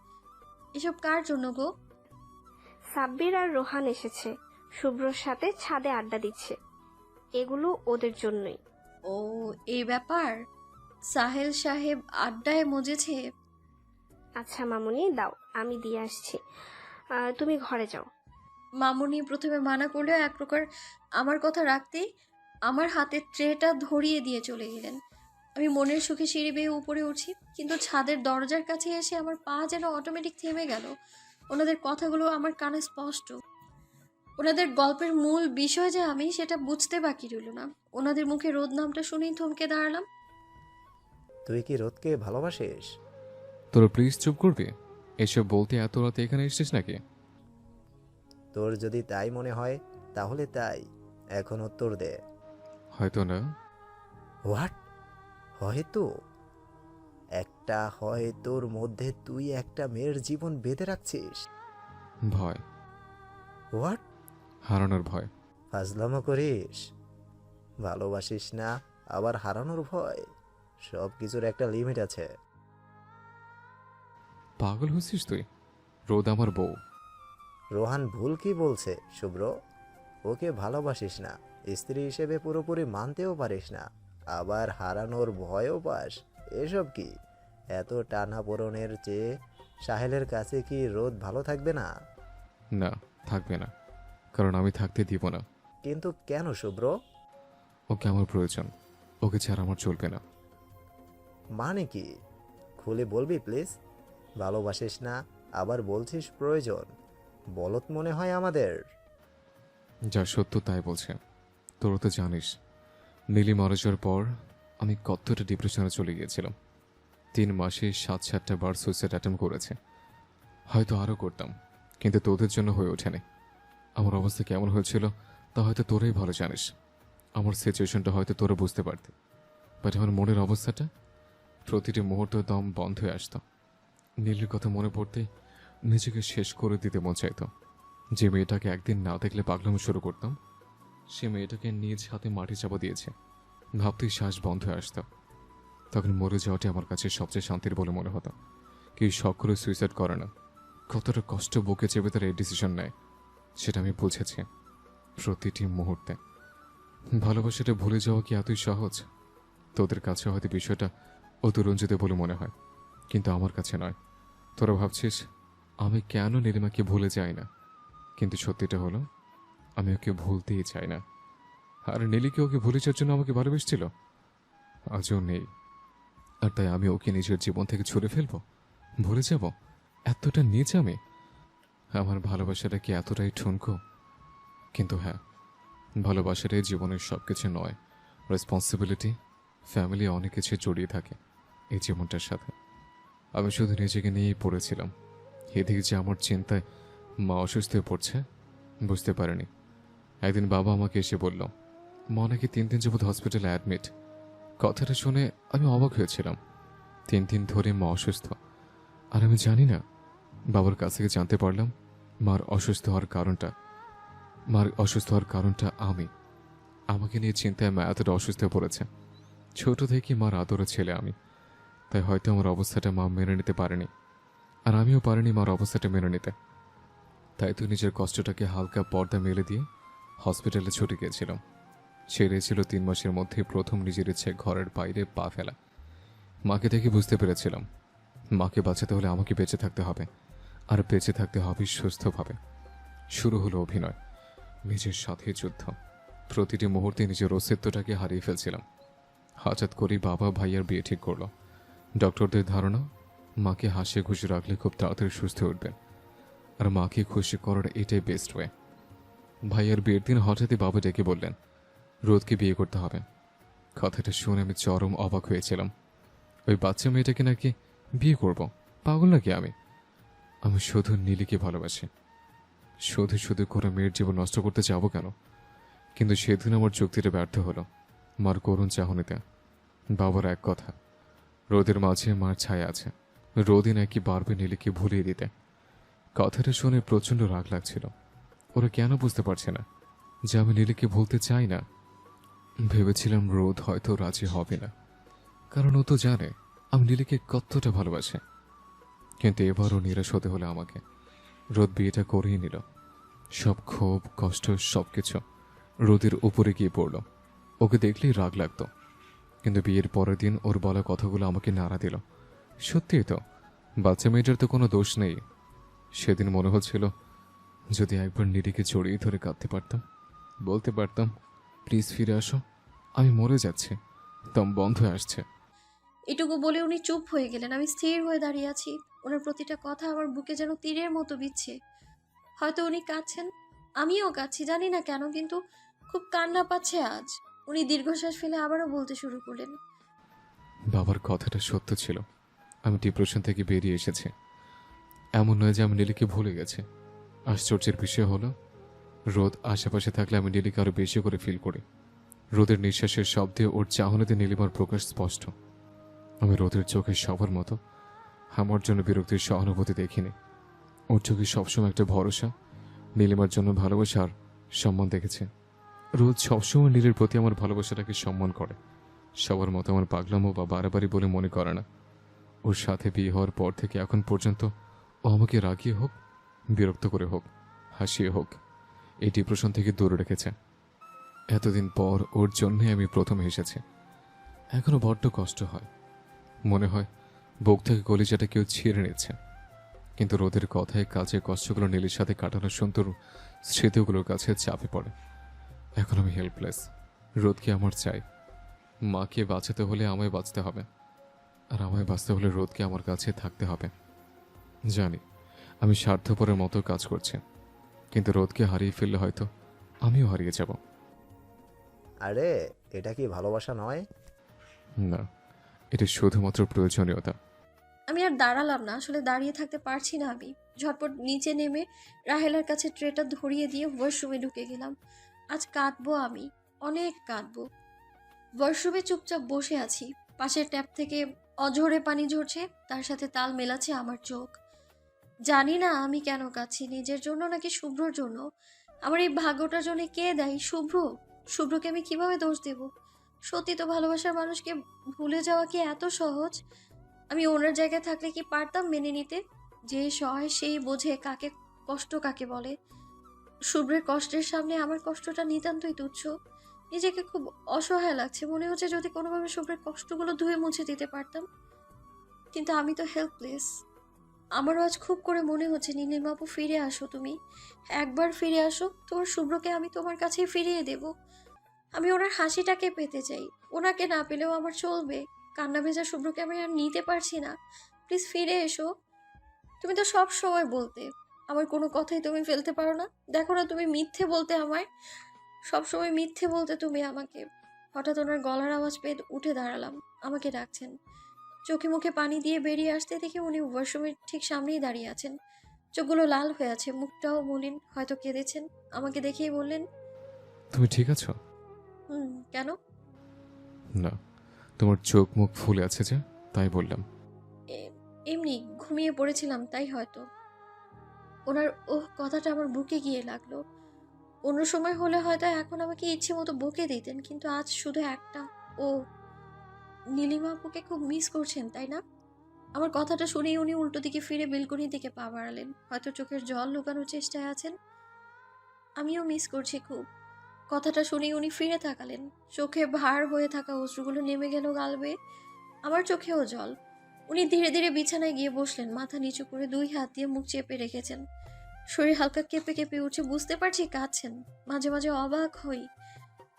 এসব কার জন্য গো? সাব্বির আর রোহান এসেছে, শুভ্রর সাথে ছাদে আড্ডা দিচ্ছে। এগুলো ওদের জন্যই। ও, এই ব্যাপার। সাহেল সাহেব আড্ডায় মজেছে। আচ্ছা মামুনি, দাও আমি দিয়ে আসছি। তুমি ঘরে যাও। মামুনি প্রথমে মানা করলেও এক প্রকার আমার কথা রাখতেই আমার হাতের ট্রেটা ধরিয়ে দিয়ে চলে গেলেন। আমি মনের সুখে সিঁড়ি বেয়ে উপরে উঠছি, কিন্তু ছাদের দরজার কাছে এসে আমার পা যেন অটোমেটিক থেমে গেল। ওনাদের কথাগুলো আমার কানে স্পষ্ট। ওনাদের গল্পের মূল বিষয় যে আমি, সেটা বুঝতে বাকি রইল না। ওনাদের মুখে রোদ নামটা শুনেই থমকে দাঁড়ালাম। তুই কি রোদকে ভালোবাসিস? তোরা প্লিজ চুপ করবি? এসব বলতে এত রাতে এখানে এসেছিস নাকি? তোর যদি তাই মনে হয় তাহলে তাই, এখন উত্তর দে। হয়তো না। হোয়াট? হয়তো? একটা হয় তোর মধ্যে তুই একটা মেয়ের জীবন বেঁধে রাখছিস? ভয়। হোয়াট? হারানোর ভয়। ফাজলামো করিস? ভালোবাসিস না আবার হারানোর ভয়? সব কিছুর একটা লিমিট আছে। পাগল হয়েছিস তুই? রোদ আমার বউ। রোহান ভুল কি বলছে শুভ্র? ওকে ভালোবাসিস না, স্ত্রী হিসেবে পুরোপুরি মানতেও পারিস না, আবার হারানোর ভয়ও পাস। এসব কি? এত টানাপোড়েনের চেয়ে সাহেলের কাছে কি রোদ ভালো থাকবে না? না, থাকবে না, কারণ আমি থাকতে দিব না। কিন্তু কেন শুভ্র? ওকে আমার প্রয়োজন, ওকে ছাড়া আমার চলবে না। মানে কি? খুলে বলবি প্লিজ? ভালোবাসিস না আবার বলছিস প্রয়োজন? বলত মনে হয় আমাদের। যা সত্য তাই বলছে। তোরা তো জানিস, নীলি মারা যাওয়ার পর আমি কতটা ডিপ্রেশনে চলে গিয়েছিলাম। 3 মাসে 7-8টা বার সুইসাইড অ্যাটেম্প করেছে। হয়তো আরও করতাম, কিন্তু তোদের জন্য হয়ে ওঠেনি। আমার অবস্থা কেমন হয়েছিল তা হয়তো তোরাই ভালো জানিস। আমার সিচুয়েশনটা হয়তো তোরা বুঝতে পারতি, বাট আমার মনের অবস্থাটা, প্রতিটি মুহূর্ত দম বন্ধ হয়ে আসতো। নীলের কথা মনে পড়তে নিজেকে শেষ করে দিতে মন চাইতো। যে মেয়েটাকে একদিন না দেখলে পাগলামো শুরু করতাম, সে মেয়েটাকে নিজ হাতে মাটি চাপা দিয়েছে। ভাবতেই শ্বাস বন্ধ হয়ে আসতো। তখন মরে যাওয়াটি আমার কাছে সবচেয়ে শান্তির বলে মনে হতো। কেউ শখ করে সুইসাইড করে না, কতটা কষ্ট বুকে চেপে তারা এই ডিসিশন নেয় সেটা আমি বুঝেছি প্রতিটি মুহূর্তে। ভালোবাসাটা ভুলে যাওয়া কি এতই সহজ? তোদের কাছে হয়তো বিষয়টা অতিরঞ্জিত বলে মনে হয়, কিন্তু আমার কাছে নয়। তোরা ভাবছিস আমি কেন নীলিমাকে ভুলে যাই না, কিন্তু সত্যিটা হলো আমি ওকে ভুলতেই চাই না। আর নীলিকে ওকে ভুলে যাওয়ার জন্য আমাকে ভালোবেসেছিল, আজও নেই। আর তাই আমি ওকে নিজের জীবন থেকে ছুড়ে ফেলবো, ভুলে যাব? এতটা নিচ আমি? আমার ভালোবাসাটা কি এতটাই ঠুনকো? কিন্তু হ্যাঁ, ভালোবাসাটাই জীবনের সব কিছু নয়। রেসপন্সিবিলিটি, ফ্যামিলি, অনেক কিছু জড়িয়ে থাকে এই জীবনটার সাথে। আমি শুধু নিজেকে নিয়েই পড়েছিলাম। এদিকে যে আমার চিন্তায় মা অসুস্থ হয়ে পড়ছে বুঝতে পারিনি। একদিন বাবা আমাকে এসে বলল, মা নাকি 3 দিন যাবৎ হসপিটালে অ্যাডমিট। কথাটা শুনে আমি অবাক হয়েছিলাম। 3 দিন ধরে মা অসুস্থ, আর আমি জানি না। বাবার কাছ থেকে জানতে পারলাম মার অসুস্থ হওয়ার কারণটা আমি। আমাকে নিয়ে চিন্তায় মা এতটা অসুস্থ হয়ে পড়েছে। ছোট থেকে মার আদরের ছেলে আমি, তাই হয়তো আমার অবস্থাটা মা মেনে নিতে পারেনি, আর আমিও পারিনি মার অবস্থাটা মেনে নিতে। তাই তো নিজের কষ্টটাকে হালকা পর্দা মেলে দিয়ে হসপিটালে ছুটে গিয়েছিলাম। সেরে ছিল 3 মাসের মধ্যে প্রথম নিজের ইচ্ছে ঘরের বাইরে পা ফেলা। মাকে দেখে বুঝতে পেরেছিলাম মাকে বাঁচাতে হলে আমাকে বেঁচে থাকতে হবে, আর বেঁচে থাকতে হবে সুস্থভাবে। শুরু হলো অভিনয়, নিজের সাথে যুদ্ধ। প্রতিটি মুহূর্তে নিজের অস্তিত্বটাকে হারিয়ে ফেলছিলাম। হঠাৎ করেই বাবা ভাইয়ার বিয়ে ঠিক করলো। ডক্টরদের ধারণা মাকে হাসিয়ে খুশি রাখলে খুব তাড়াতাড়ি সুস্থ হয়ে উঠবেন, আর মাকে খুশি করার এটাই বেস্ট ওয়ে। ভাইয়ার বিয়ের দিন হঠাৎই বাবা ডেকে বললেন রোদকে বিয়ে করতে হবে। কথাটা শুনে আমি চরম অবাক হয়েছিলাম। ওই বাচ্চা মেয়েটাকে নাকি বিয়ে করব? পাগল নাকি আমি? আমি শুধু নীলিকে ভালোবাসি। শুধু শুধু করে মেয়ের জীবন নষ্ট করতে যাব কেন? কিন্তু সেদিন আমার যুক্তিটা ব্যর্থ হলো। মার করুণ চাহনিতে বাবার এক কথা, রোদের মাঝে মার ছায়া আছে, রোদই নাকি বারবে নীলিকে ভুলিয়ে দিতে। কথাটা শুনে প্রচণ্ড রাগ লাগছিল। ওরা কেন বুঝতে পারছে না যে আমি নীলিকে ভুলতে চাই না? ভেবেছিলাম রোদ হয়তো রাজি হবে না, কারণ ও তো জানে আমি নীলিকে কতটা ভালোবাসি। কিন্তু এবারও নিরাশ হতে হলে আমাকে। রোদ বিয়েটা করেই নিল। সব ক্ষোভ কষ্ট সবকিছু রোদের উপরে গিয়ে পড়ল। ওকে দেখলেই রাগ লাগতো, কিন্তু বিয়ের পরের দিন ওর বলা কথাগুলো আমাকে নাড়া দিল। সত্যিই তো, বাচ্চা মেয়েটার তো কোনো দোষ নেই। সেদিন মনে হচ্ছিল যদি একবার নীলিকে জড়িয়ে ধরে কাঁদতে পারতাম, বলতে পারতাম প্লিজ ফিরে আসো, আমি মরে যাচ্ছি, দম বন্ধ হয়ে আসছে। এটুকু বলে উনি চুপ হয়ে গেলেন। আমি স্থির হয়ে দাঁড়িয়ে আছি। ওনার প্রতিটা কথা আমার বুকে যেন তীরের মতো বিচ্ছে। হয়তো উনি কাঁদছেন, আমিও কাঁদছি, জানি না কেন, কিন্তু খুব কান্না পাচ্ছে আজ। উনি দীর্ঘশ্বাস ফেলে আবারও বলতে শুরু করলেন, বাবার কথাটা সত্য ছিল। আমি ডিপ্রেশন থেকে বেরিয়ে এসেছি। এমন নয় যে আমি নীলিকে ভুলে গেছি। আশ্চর্যের বিষয় হলো রোদ আশেপাশে থাকলে আমি নীলিকে আরো বেশি করে ফিল করি। রোদের নিঃশ্বাসের শব্দে ওর চাহনিতে নীলিমার প্রকাশ স্পষ্ট। আমি রোদের চোখে সবার মতো আমার জন্য বিরক্তির সহানুভূতি দেখিনি। ওর চোখে সবসময় একটা ভরসা, নীলিমার জন্য ভালোবাসা আর সম্মান দেখেছে। রোদ সবসময় নীলের প্রতি আমার ভালোবাসাটাকে সম্মান করে। সবার মতো আমার পাগলামো বা বাড়াবাড়ি বলে মনে করে না। ওর সাথে বিয়ে হওয়ার পর থেকে এখন পর্যন্ত ও আমাকে রাগিয়ে হোক, বিরক্ত করে হোক, হাসিয়ে হোক, এই ডিপ্রেশন থেকে দূরে রেখেছে। এতদিন পর ওর জন্যে আমি প্রথম হেসেছি। এখনো বড্ড কষ্ট হয়, মনে হয় বুক থেকে কলিজাটা কেউ ছিঁড়ে নিচ্ছে। কিন্তু রোদের কথায় কাজে কষ্টগুলো নীলের সাথে কাটানোর সুন্দর স্মৃতিগুলোর কাছে চাপে পড়ে। এখন আমি হেল্পলেস। রোদকে আমার চাই। মাকে বাঁচাতে হলে আমায় বাঁচতে হবে, আর আমায় বাঁচতে হলে রোদকে আমার কাছে থাকতে হবে। জানি আমি স্বার্থপরের মতো কাজ করছি, কিন্তু রোদকে হারিয়ে ফেললে হয়তো আমিও হারিয়ে যাব। আরে এটা কি ভালোবাসা নয়? না, এটা শুধুমাত্র প্রয়োজনীয়তা। আমি আর দাঁড়ালাম না, আসলে দাঁড়িয়ে থাকতে পারছি না। আমি ঝটপট নিচে নেমে রাহেলার কাছে ট্রেটা ধরিয়ে দিয়ে ওয়াশরুমে ঢুকে গেলাম। আজ কাঁদবো, আমি অনেক কাঁদবো। ওয়াশরুমে চুপচাপ বসে আছি। পাশের ট্যাপ থেকে অঝরে পানি ঝরছে, তার সাথে তাল মেলাচ্ছে আমার চোখ। জানি না আমি কেন কাঁদছি, নিজের জন্য নাকি শুভ্রর জন্য। আমার এই ভাগ্যটার জন্য কে দায়ী? শুভ্র। শুভ্রকে আমি কিভাবে দোষ দেব? সত্যি তো ভালোবাসার মানুষকে ভুলে যাওয়া কি এত সহজ? আমি ওনার জায়গায় থাকলে কি পারতাম মেনে নিতে? যে সহায় সেই বোঝে কাকে কষ্ট কাকে বলে। শুভ্রের কষ্টের সামনে আমার কষ্টটা নিতান্তই তুচ্ছ। নিজেকে খুব অসহায় লাগছে, মনে হচ্ছে যদি কোনোভাবে শুভ্রের কষ্টগুলো ধুয়ে মুছে দিতে পারতাম। কিন্তু আমি তো হেল্পলেস। আমারও আজ খুব করে মনে হচ্ছে নীলিমা আপু, ফিরে আসো তুমি, একবার ফিরে আসো। তোমার শুভ্রকে আমি তোমার কাছেই ফিরিয়ে দেব। আমি ওনার হাসিটাকে পেতে চাই, ওনাকে না পেলেও আমার চলবে। কান্না ভেজা শুভ্রকে আমি আর নিতে পারছি না। প্লিজ ফিরে এসো। তুমি তো সব সময় বলতে আমার কোনো কথাই তুমি ফেলতে পারো না। দেখো না, তুমি মিথ্যে বলতে আমায়, সব সময় মিথ্যে বলতে তুমি আমাকে। হঠাৎ ওনার গলার আওয়াজ পেয়ে উঠে দাঁড়ালাম। আমাকে ডাকছেন। চোখে মুখে পানি দিয়ে বেরিয়ে আসতে দেখি উনি ওয়াশরুমের ঠিক সামনেই দাঁড়িয়ে আছেন। চোখগুলো লাল হয়ে আছে, মুখটাও মলিন, হয়তো কেঁদেছেন। আমাকে দেখেই বললেন, তুমি ঠিক আছো? কেন? না, তোমার চোখ মুখ ফুলে আছে যে, তাই বললাম। এমনি ঘুমিয়ে পড়েছিলাম, তাই হয়তো। ওনার কথাটা আমার বুকে গিয়ে লাগলো। অন্য সময় হলে হয়তো এখন আমাকে ইচ্ছে মতো বকে দিতেন, কিন্তু আজ শুধু একটা ও। নীলিমা আপুকে খুব মিস করছেন, তাই না? আমার কথাটা শুনেই উনি উল্টো দিকে ফিরে বেলকনির দিকে পা বাড়ালেন, হয়তো চোখের জল লুকানোর চেষ্টায় আছেন। আমিও মিস করছি খুব। কথাটা শুনেই উনি ফিরে তাকালেন। চোখে ভার হয়ে থাকা অশ্রুগুলো নেমে গেল গাল বেয়ে। আমার চোখেও জল। উনি ধীরে ধীরে বিছানায় গিয়ে বসলেন, মাথা নিচু করে 2 হাত দিয়ে মুখ চেপে রেখেছেন। শরীর হালকা কেঁপে কেঁপে উঠে, বুঝতে পারছি কাঁদছেন। মাঝে মাঝে অবাক হই,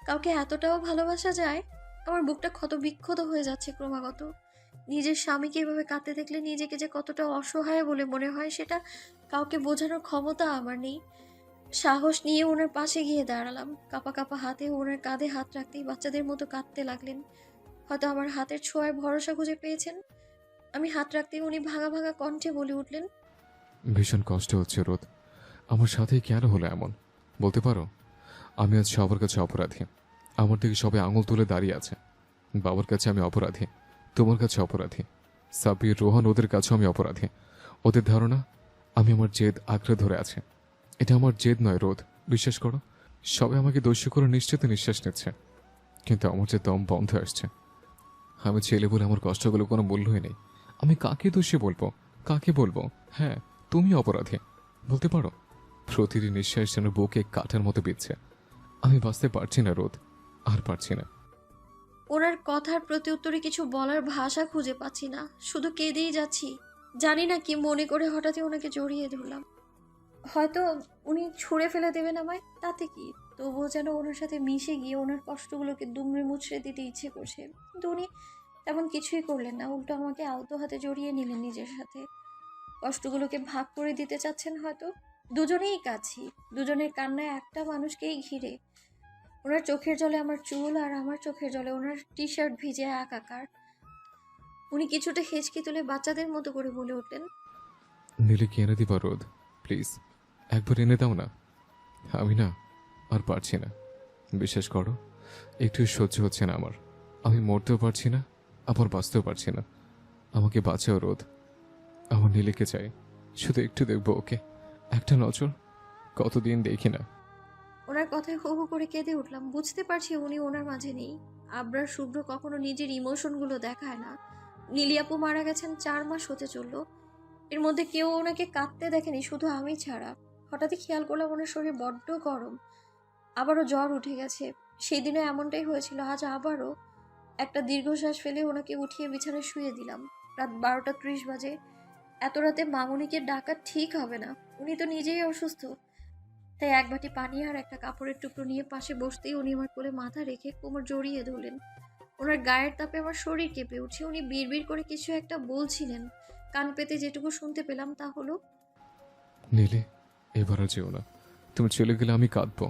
কাউকে এতটাও ভালোবাসা যায়? আমার বুকটা ক্ষত বিক্ষত হয়ে যাচ্ছে ক্রমাগত। নিজের স্বামীকে এভাবে কাঁদতে দেখলে নিজেকে যে কতটা অসহায় বলে মনে হয়, সেটা কাউকে বোঝানোর ক্ষমতা আমার নেই। সাহস নিয়ে ওনার পাশে গিয়ে দাঁড়ালাম। কাঁপা কাঁপা হাতে ওনার কাঁধে হাত রাখতেই বাচ্চাদের মতো কাঁদতে লাগলেন। হয়তো আমার হাতের ছোঁয়ায় ভরসা খুঁজে পেয়েছেন। আমি হাত রাখতেই উনি ভাঙা ভাঙা কণ্ঠে বলে উঠলেন, ভীষণ কষ্ট হচ্ছে রোদ। আমার সাথেই কেন হলো এমন বলতে পারো? আমি আজ সবার কাছে অপরাধী। আমার দিকে সবাই আঙুল তুলে দাঁড়িয়ে আছে। বাবার কাছে আমি অপরাধী, তোমার কাছে অপরাধী, সাব্বির, রোহান, ওদের কাছেও আমি অপরাধী। ওদের ধারণা আমি আমার জেদ আঁকড়ে ধরে আছে। এটা আমার জেদ নয় রোদ, বিশ্বাস করো। সবাই আমাকে দোষী করে নিশ্চিত নিঃশ্বাস নিচ্ছে, কিন্তু আমার যে দম বন্ধ আসছে। আমি ছেলে বলে আমার কষ্টগুলো কোনো মূল্যই নেই। আমি কাকে দোষী বলবো, কাকে বলবো? হ্যাঁ, তুমি অপরাধী বলতে পারো। প্রতিটি নিঃশ্বাস যেন বুকে কাঠের মতো বিচ্ছে। আমি বাঁচতে পারছি না রোদ, আর পারছি না। ওনার কথার প্রতি উত্তরে কিছু বলার ভাষা খুঁজে পাচ্ছি না, শুধু কেঁদেই যাচ্ছি। জানি না কি মনে করে হঠাৎই ওনাকে জড়িয়ে ধরলাম। হয়তো উনি ছুঁড়ে ফেলে দেবেন আমায়, তাতে কি? তবুও যেন ওনার সাথে মিশে গিয়ে ওনার কষ্টগুলোকে দুমড়ে মুচড়ে দিতে ইচ্ছে করছে। কিন্তু উনি তেমন কিছুই করলেন না, উল্টো আমাকে আলতো হাতে জড়িয়ে নিলেন নিজের সাথে। কষ্টগুলোকে ভাগ করে দিতে চাচ্ছেন হয়তো। দুজনেই কাছি, দুজনের কান্নায় একটা মানুষকেই ঘিরে। ওনার চোখের জলে আমার চুল, আর আমার চোখের জলে ওনার টি শার্ট ভিজে একাকার। উনি কিছুটা হেঁচকি তুলে বাচ্চাদের মতো করে বলে উঠলেন, নিলে কি এনে দিবা রোদ? প্লিজ একবার এনে দাও না। আমি না আর পারছি না, বিশ্বাস করো। একটু সহ্য হচ্ছে না আমার। আমি মরতেও পারছি না, আবার বাঁচতেও পারছি না। আমাকে বাঁচাও রোদ। আমার নীলিকে চাই, শুধু একটু দেখবো ওকে, একটা নজর। কতদিন দেখি না। ওনার কথায় হু হু করে কেঁদে উঠলাম। বুঝতে পারছি উনি ওনার মাঝে নেই। আবরার শুভ্র কখনো নিজের ইমোশনগুলো দেখায় না। নীলি আপু মারা গেছেন 4 মাস হতে চললো। এর মধ্যে কেউ ওনাকে কাঁদতে দেখেনি, শুধু আমি ছাড়া। হঠাৎই খেয়াল করলাম ওনার শরীর বড্ড গরম, আবারও জ্বর উঠে গেছে। সেই দিনে এমনটাই হয়েছিল, আজ আবারও। একটা দীর্ঘশ্বাস ফেলে ওনাকে উঠিয়ে বিছানায় শুয়ে দিলাম। রাত 12:30 বাজে। এত রাতে মামুনিকে ডাকা ঠিক হবে না, উনি তো নিজেই অসুস্থ। তাই এক বাটি পানি আর একটা কাপড়ের টুকরো নিয়ে পাশে বসতেই উনি আমার কোলে মাথা রেখে কোমর জড়িয়ে ধরলেন। ওনার গায়ের তাপে আমার শরীর কেঁপে উঠছে। উনি বিড়বিড় করে কিছু একটা বলছিলেন। কান পেতে যেটুকু শুনতে পেলাম তা হলো, নীলি, এবার আর যেও না। তুমি চলে গেলে আমি কাঁদবো।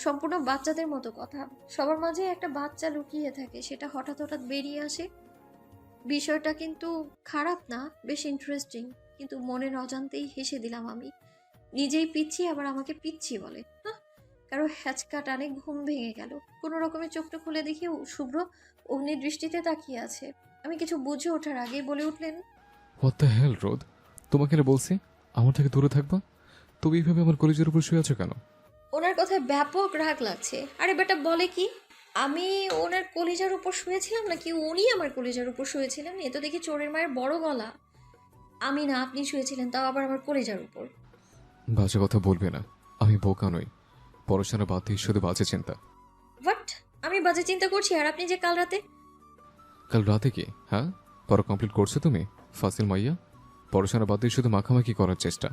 সম্পূর্ণ বাচ্চাদের মতো কথা। সবার মাঝে একটা বাচ্চা লুকিয়ে থাকে, সেটা হঠাৎ হঠাৎ বেরিয়ে আসে। বিষয়টা কিন্তু খারাপ না, বেশ ইন্টারেস্টিং। কিন্তু মনের অজান্তেই হেসে দিলাম আমি। নিজেই পিচ্ছি, আবার আমাকে পিচ্ছি বলে। কারো হ্যাচকা টানে ঘুম ভেঙে গেল। কোনো রকমে চোখটা খুলে দেখি শুভ্র অগ্নি দৃষ্টিতে তাকিয়ে আছে। আমি কিছু বুঝে ওঠার আগেই বলে উঠলেন, হোয়াট দ্য হেল রোদ, তোমাকে না বলছি আমার থেকে দূরে থাকবা? তুমি এইভাবে আমার কলেজের উপর শুয়ে আছো কেন? ওনার কথায় ব্যাপক রাগ লাগছে। আরে বেটা বলে কি, আমি ওনার কলিজার উপর শুয়েছিলাম নাকি উনি আমার কলিজার উপর শুয়েছিলেন? এ তো দেখি চোরের মায়ের বড় গলা। আমি না, আপনি শুয়েছিলেন, তাও আবার আমার কলিজার উপর। বাজে কথা বলবে না, আমি বোকা নই। পড়াশোনা বাদ দিয়ে শুধু বাজে চিন্তা। হোয়াট? আমি বাজে চিন্তা করছি? আর আপনি যে কাল রাতে কাল রাতে কি? হ্যাঁ, পড়া কমপ্লিট করছো তুমি ফাসিল মাইয়া? পড়াশোনা বাদ দিয়ে শুধু মাখামাখি করার চেষ্টা।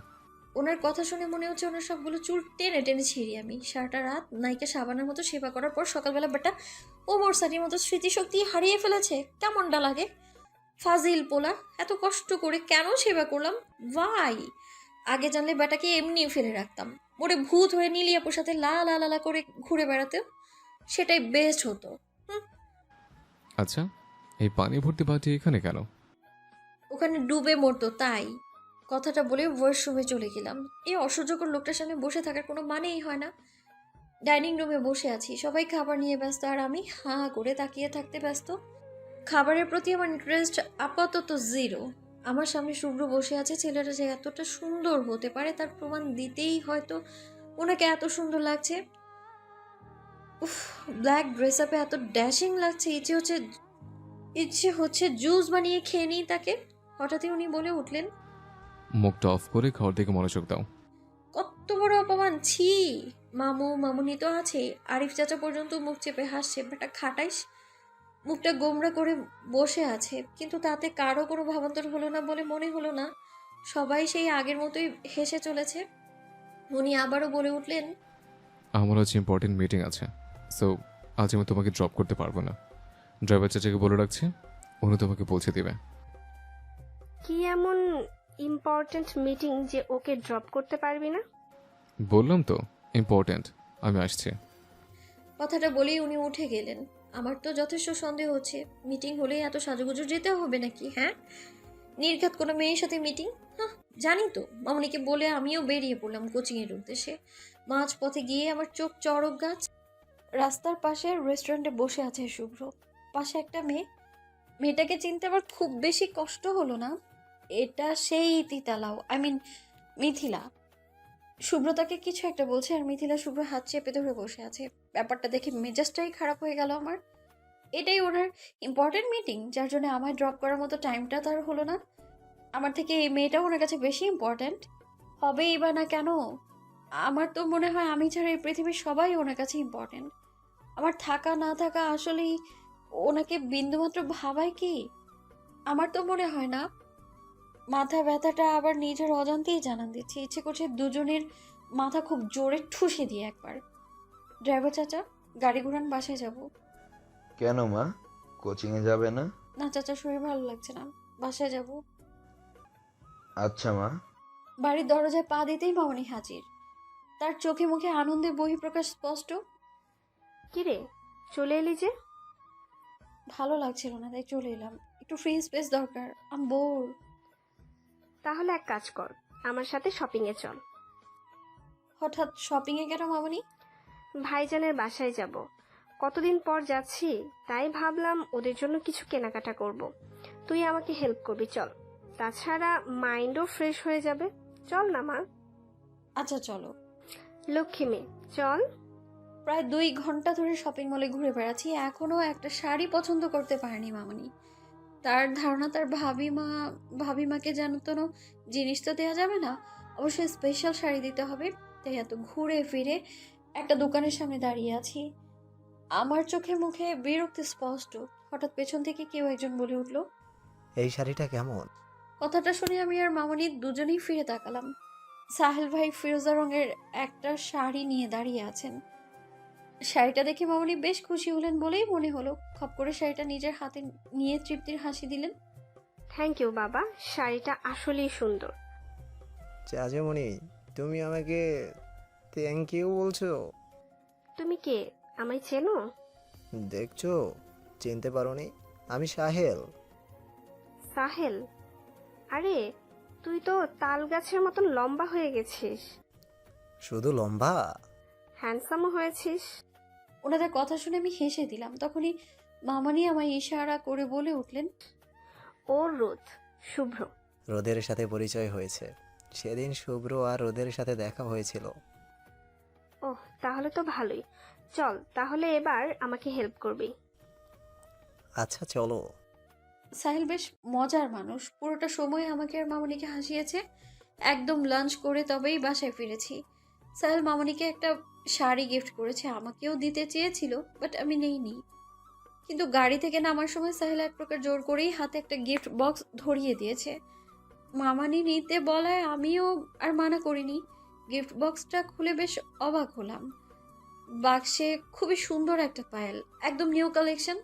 ওনার কথা শুনে মনে হচ্ছে ওনার সবগুলো চুল টেনে টেনে ছিঁড়ি আমি। সারাটা রাত নায়িকা সাবানের মতো সেবা করার পর সকালবেলা বেটা ওমর সানির মতো স্মৃতিশক্তি হারিয়ে ফেলেছে। কেমনটা লাগে? ফাজিল পোলা, এত কষ্ট করে কেন সেবা করলাম? ভাই, আগে জানলে বেটাকে এমনি ফেলে রাখতাম, ওরে ভূত হয়ে নীলিয়াপুর সাথে লা লা লা লা করে ঘুরে বেড়াতে, সেটাই বেস্ট হতো। আচ্ছা, এই পানি ভর্তি বাটি এখানে কেন? ওখানে ডুবে মরতো তাই। কথাটা বলে ওয়াশরুমে চলে গেলাম। এই অসহ্যকর লোকটার সামনে বসে থাকার কোনো মানেই হয় না। ডাইনিং রুমে বসে আছি, সবাই খাবার নিয়ে ব্যস্ত আর আমি হাঁ করে তাকিয়ে থাকতে ব্যস্ত। খাবারের প্রতি আমার ইন্টারেস্ট আপাতত জিরো। আমার সামনে শুভ্র বসে আছে। ছেলেটা যে এতটা সুন্দর হতে পারে তার প্রমাণ দিতেই হয়তো ওনাকে এত সুন্দর লাগছে। উফ, ব্ল্যাক ড্রেস আপে এত ড্যাশিং লাগছে, ইচ্ছে হচ্ছে জুস বানিয়ে খেয়ে নিই তাকে। হঠাৎই উনি বলে উঠলেন, মুখটা অফ করে খাওয়ার দিকে মনোযোগ দাও। কত বড় অপমান! ছি! মামুনি তো আছে, আরিফ চাচা পর্যন্ত মুখ চেপে হাসছে। বেটা খাটাইস, মুখটা গোমড়া করে বসে আছে, কিন্তু তাতে কারো কোনো ভাবান্তর হলো না বলে মনে হলো না। সবাই সেই আগের মতোই হেসে চলেছে। উনি আবারও বলে উঠলেন, আমার আজ ইম্পর্টেন্ট মিটিং আছে, সো আজ আমি তোমাকে ড্রপ করতে পারবো না। ড্রাইভার চাচাকে বলে রাখছি, উনি তোমাকে পৌঁছে দেবে। কি এমন ইম্পর্ট্যান্ট মিটিং যে ওকে ড্রপ করতে পারবি না? বললাম তো ইম্পর্টেন্ট, আমি আসছি। কথাটা বলেই উনি উঠে গেলেন। আমার তো যথেষ্ট সন্দেহ হচ্ছে, মিটিং হলেই এত সাজুগুজু যেতে হবে নাকি? হ্যাঁ, নির্ঘাত কোনো মেয়ের সাথে মিটিং? হ্যাঁ, জানি তো। মামনিকে বলে আমিও বেরিয়ে পড়লাম কোচিংয়ের উদ্দেশ্যে। মাঝ পথে গিয়ে আমার চোখ চড়ক গাছ। রাস্তার পাশে রেস্টুরেন্টে বসে আছে শুভ্র, পাশে একটা মেয়ে। মেয়েটাকে চিনতে আমার খুব বেশি কষ্ট হলো না। এটা সেই তিতালাও, মিথিলা। শুভ্র তাকে কিছু একটা বলছে আর মিথিলা শুভ্র হাত চেপে ধরে বসে আছে। ব্যাপারটা দেখে মেজাজটাই খারাপ হয়ে গেল আমার। এটাই ওনার ইম্পর্টেন্ট মিটিং, যার জন্য আমায় ড্রপ করার মতো টাইমটা তার হলো না। আমার থেকে এই মেয়েটা ওনার কাছে বেশি ইম্পর্ট্যান্ট হবেই বা না কেন? আমার তো মনে হয় আমি ছাড়া এই পৃথিবীর সবাই ওনার কাছে ইম্পর্ট্যান্ট। আমার থাকা না থাকা আসলেই ওনাকে বিন্দুমাত্র ভাবায় কি? আমার তো মনে হয় না। মাথা ব্যথাটা আবার নিজের অজান্তেই জানান দিচ্ছে। ইচ্ছে করছে দুজনের মাথা খুব জোরে ঠুসে দিয়ে একবার। ড্রাইভার চাচা, গাড়ি ঘুরান, বাসায় যাব। কেন মা, কোচিংয়ে যাবে না? না চাচা, শরীর ভালো লাগছে না, বাসায় যাব। আচ্ছা মা। বাড়ির দরজায় পা দিতেই মামনি হাজির। তার চোখে মুখে আনন্দের বহিঃপ্রকাশ স্পষ্ট। কিরে, চলে এলি যে? ভালো লাগছিল না তাই চলে এলাম, একটু ফ্রি স্পেস দরকার, আম বোর। তাহলে এক কাজ কর, আমার সাথে শপিং এ চল। হঠাৎ শপিং এ কেন মামনি? ভাইজানের বাসায় যাব, কতদিন পর যাচ্ছি, তাই ভাবলাম ওদের জন্য কিছু কেনাকাটা করব। তুই আমাকে হেল্প করবি, চল। তাছাড়া মাইন্ডও ফ্রেশ হয়ে যাবে। চল না মা। আচ্ছা চলো। লক্ষ্মী মেয়ে, চল। প্রায় 2 ঘন্টা ধরে শপিং মলে ঘুরে বেড়াচ্ছি, এখনো একটা শাড়ি পছন্দ করতে পারেনি মামনি। তার ধারণা তার ভাবিমাকে যেন কোনো জিনিস তো দেওয়া যাবে না, অবশ্যই স্পেশাল শাড়ি দিতে হবে। তাই এত ঘুরে ফিরে একটা দোকানের সামনে দাঁড়িয়ে আছি। আমার চোখে মুখে বিরক্তি স্পষ্ট। হঠাৎ পেছন থেকে কেউ একজন বলে উঠল, এই শাড়িটা কেমন? কথাটা শুনে আমি আর মামনি দুজনেই ফিরে তাকালাম। সাহেল ভাই ফিরোজা রঙের একটা শাড়ি নিয়ে দাঁড়িয়ে আছেন। শাড়িটা দেখে মামনি বেশ খুশি হলেন বলেই মনে হলো। খপ করে শাড়িটা নিজের হাতে নিয়ে তৃপ্তির হাসি দিলেন। থ্যাংক ইউ বাবা, শাড়িটা আসলেই সুন্দর। চাচমণি, তুমি আমাকে থ্যাংক ইউ বলছো? তুমি কে, আমায় চেনো? দেখছো, চিনতে পারোনি? আমি সাহেল। সাহেল? আরে, তুই তো তাল গাছের মতন লম্বা হয়ে গেছিস। শুধু লম্বা? হ্যান্ডসামও হয়েছিস। ওনাদের কথা শুনে আমি হেসে দিলাম। তখনই মামনি আমায় ইশারা করে বলে উঠলেন, ওর রোদ, শুভ্র। রোদের সাথে পরিচয় হয়েছে, সেদিন শুভ্র আর রোদের সাথে দেখা হয়েছিল। ওহ, তাহলে তো ভালোই। চল তাহলে এবার আমাকে হেল্প করবি। আচ্ছা চলো। সাহিল বেশ মজার মানুষ, পুরোটা সময় আমাকে আর মামনিকে হাসিয়েছে। একদম লাঞ্চ করে তবেই বাসায় ফিরেছি। সাহিল মামনিকে একটা শাড়ি গিফট করেছে, আমাকেও দিতে চেয়েছিল, বাট আমি নেইনি। কিন্তু গাড়ি থেকে নামার সময় সাহিল এক প্রকার জোর করেই হাতে একটা গিফট বক্স ধরিয়ে দিয়েছে। মামানি নিতে বলায় আমিও আর মানা করিনি। গিফট বক্সটা খুলে বেশ অবাক হলাম। বাক্সে খুবই সুন্দর একটা পায়েল, একদম নিউ কালেকশন।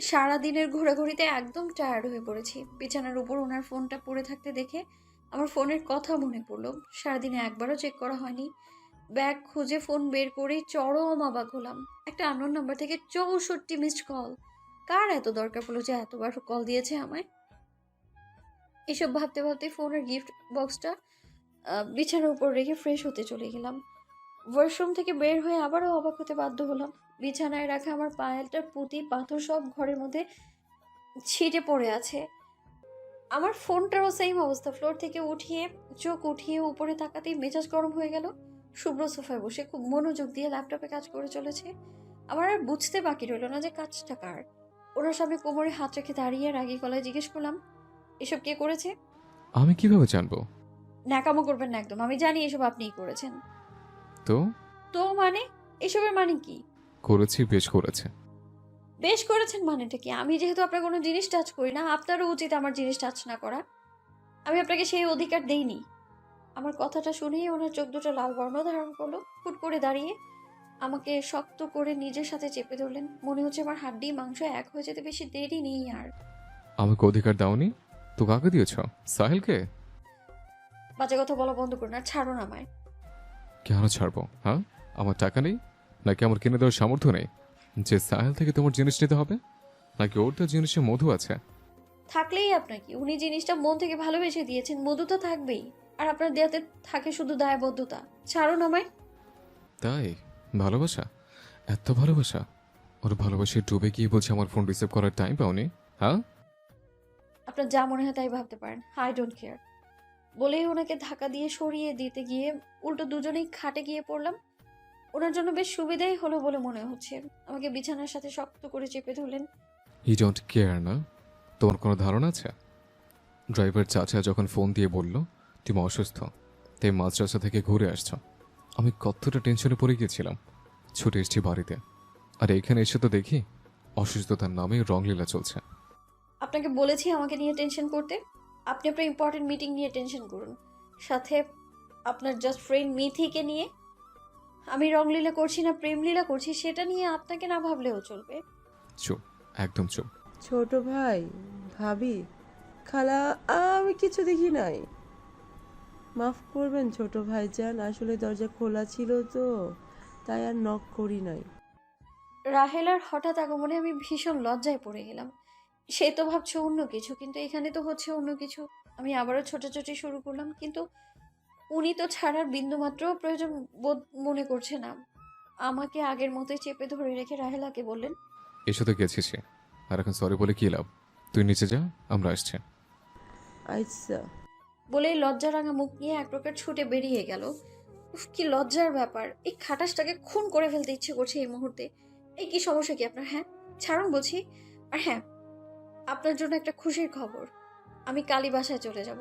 সারাদিনের ঘোরাঘুরিতে একদম টায়ার্ড হয়ে পড়েছি। বিছানার উপর ওনার ফোনটা পড়ে থাকতে দেখে আমার ফোনের কথা মনে পড়লো। সারাদিনে একবারও চেক করা হয়নি। ব্যাগ খুঁজে ফোন বের করে চরম অবাক হলাম। একটা আননোন নাম্বার থেকে 64 মিসড কল। কার এত দরকার পড়লো যে এতবার কল দিয়েছে আমায়? এসব ভাবতে ভাবতে ফোনের গিফট বক্সটা বিছানার উপর রেখে ফ্রেশ হতে চলে গেলাম। ওয়াশরুম থেকে বের হয়ে আবারও অবাক হতে বাধ্য হলাম। বিছানায় রাখা আমার পায়েলটার পুঁতি পাথর সব ঘরের মধ্যে ছিটে পড়ে আছে। আমার ফোনটারও সেম অবস্থা। ফ্লোর থেকে চোখ উঠিয়ে উপরে তাকাতেই মেজাজ গরম হয়ে গেল। শুভ্র সোফায় বসে খুব মনোযোগ দিয়ে ল্যাপটপে কাজ করে চলেছে। আমার আর বুঝতে বাকি রইল না যে কাজটা কার। ওনার সামনে কোমরে হাত রেখে দাঁড়িয়ে রাগী গলায় জিজ্ঞেস করলাম, এসব কে করেছে? আমি কিভাবে জানবো? ন্যাকামো করবেন না একদম, আমি জানি এসব আপনিই করেছেন। তো তো মানে এসবের মানে কি? করেছি, বেশ করেছে। বেশ করেছেন মানেটা কি? আমি যেহেতু আপনার কোনো জিনিস টাচ করি না, আপনারও উচিত আমার জিনিস টাচ না করা। আমি আপনাকে সেই অধিকার দেইনি। আমার কথাটা শুনেই ওনার চোখ দুটো লাল বর্ণ ধারণ করলো। হুট করে দাঁড়িয়ে আমাকে শক্ত করে নিজের সাথে চেপে ধরলেন। মনে হচ্ছে আমার হাড্ডি মাংস এক হয়ে যেতে বেশি দেরি নেই আর। আমাকে অধিকার দাওনি তো কাকে দিয়েছ? সাহিলকে? বাজে কথা বলা বন্ধ করুন আর ছাড়ুন আমায়। কেন ছাড়বো? হ্যাঁ, আমার টাকা নেই নাকি আমার কিনে দেওয়ার সামর্থ্য নেই যে সাহেল থেকে তোমার জিনিস নিতে হবে? নাকি ওর তো জিনিসে মধু আছে? থাকলেই আপনার কি? উনি জিনিসটা মন থেকে ভালোবেসে দিয়েছেন, মধু তো থাকবেই। আর আপনার দেয়াতে থাকে শুধু দায়বদ্ধতা। ছাড়ুন আমায়। তাই? ভালোবাসা? এত ভালোবাসা? ওর ভালোবাসায় ডুবে গিয়ে বলছে আমার ফোন রিসিভ করার টাইম পাওনি? হ্যাঁ, আপনার যা মনে হয় তাই ভাবতে পারেন, আই ডোন্ট কেয়ার। বলেই ওনাকে ধাক্কা দিয়ে সরিয়ে দিতে গিয়ে উল্টো দুজনেই খাটে গিয়ে পড়লাম। ওনার জন্য বেশ সুবিধাই হলো বলে মনে হচ্ছে। আমাকে বিছানার সাথে শক্ত করে চেপে ধরলেন। ই ডোন্ট কেয়ার না? তোমার কোনো ধারণা আছে? ড্রাইভার চাচা যখন ফোন দিয়ে বলল তুমি অসুস্থ, তাই মাঝ রাস্তা থেকে ঘুরে আসছো, আমি কতটা টেনশনে পড়ে গিয়েছিলাম। ছুটে এসেছি বাড়িতে, আর এখানে এসে তো দেখি অসুস্থতার নামে রংলীলা চলছে। আপনাকে বলেছি আমাকে নিয়ে টেনশন করতে। আপনি আপনার ইম্পর্টেন্ট মিটিং নিয়ে টেনশন করুন, সাথে আপনার জাস্ট ফ্রেন্ড মিথিকে নিয়ে। আমি রংলীলা করছি না প্রেমলীলা করছি সেটা নিয়ে আপনাকে না ভাবলেও চলবে। চুপ, একদম চুপ। ছোট ভাই, ভাবি, খালা, আমি কিছু দেখি নাই। মাফ করবেন ছোট ভাইজান, আসলে দরজা খোলা ছিল তো, তাই আর নক করি নাই। রাহেলার হঠাৎ আগমনে আমি ভীষণ লজ্জায় পড়ে গেলাম। সে তো ভাবছে অন্য কিছু, কিন্তু এখানে তো হচ্ছে অন্য কিছু। আমি আবারও ছোটাছুটি শুরু করলাম, কিন্তু উনি তো ছাড়ার বিন্দুমাত্র প্রয়োজন বোধ মনে করছে না। আমাকে আগের মতোই চেপে ধরে রেখে রাহেলাকে বললেন, এসে তো গেছিস, আর এখন সরি বলে কি লাভ? তুই নিচে যা, আমরা আসছি। আচ্ছা। বলেই লজ্জারাঙা মুখ নিয়ে এক প্রকার ছুটে বেরিয়ে গেল। উফ, কি লজ্জার ব্যাপার! এই খাটাসটাকে খুন করে ফেলতে ইচ্ছে করছে এই মুহূর্তে। এই কি সমস্যা কি আপনার? হ্যাঁ ছাড়ুন বলছি। আর হ্যাঁ, আপনার জন্য একটা খুশির খবর। আমি কালই বাসায় চলে যাব।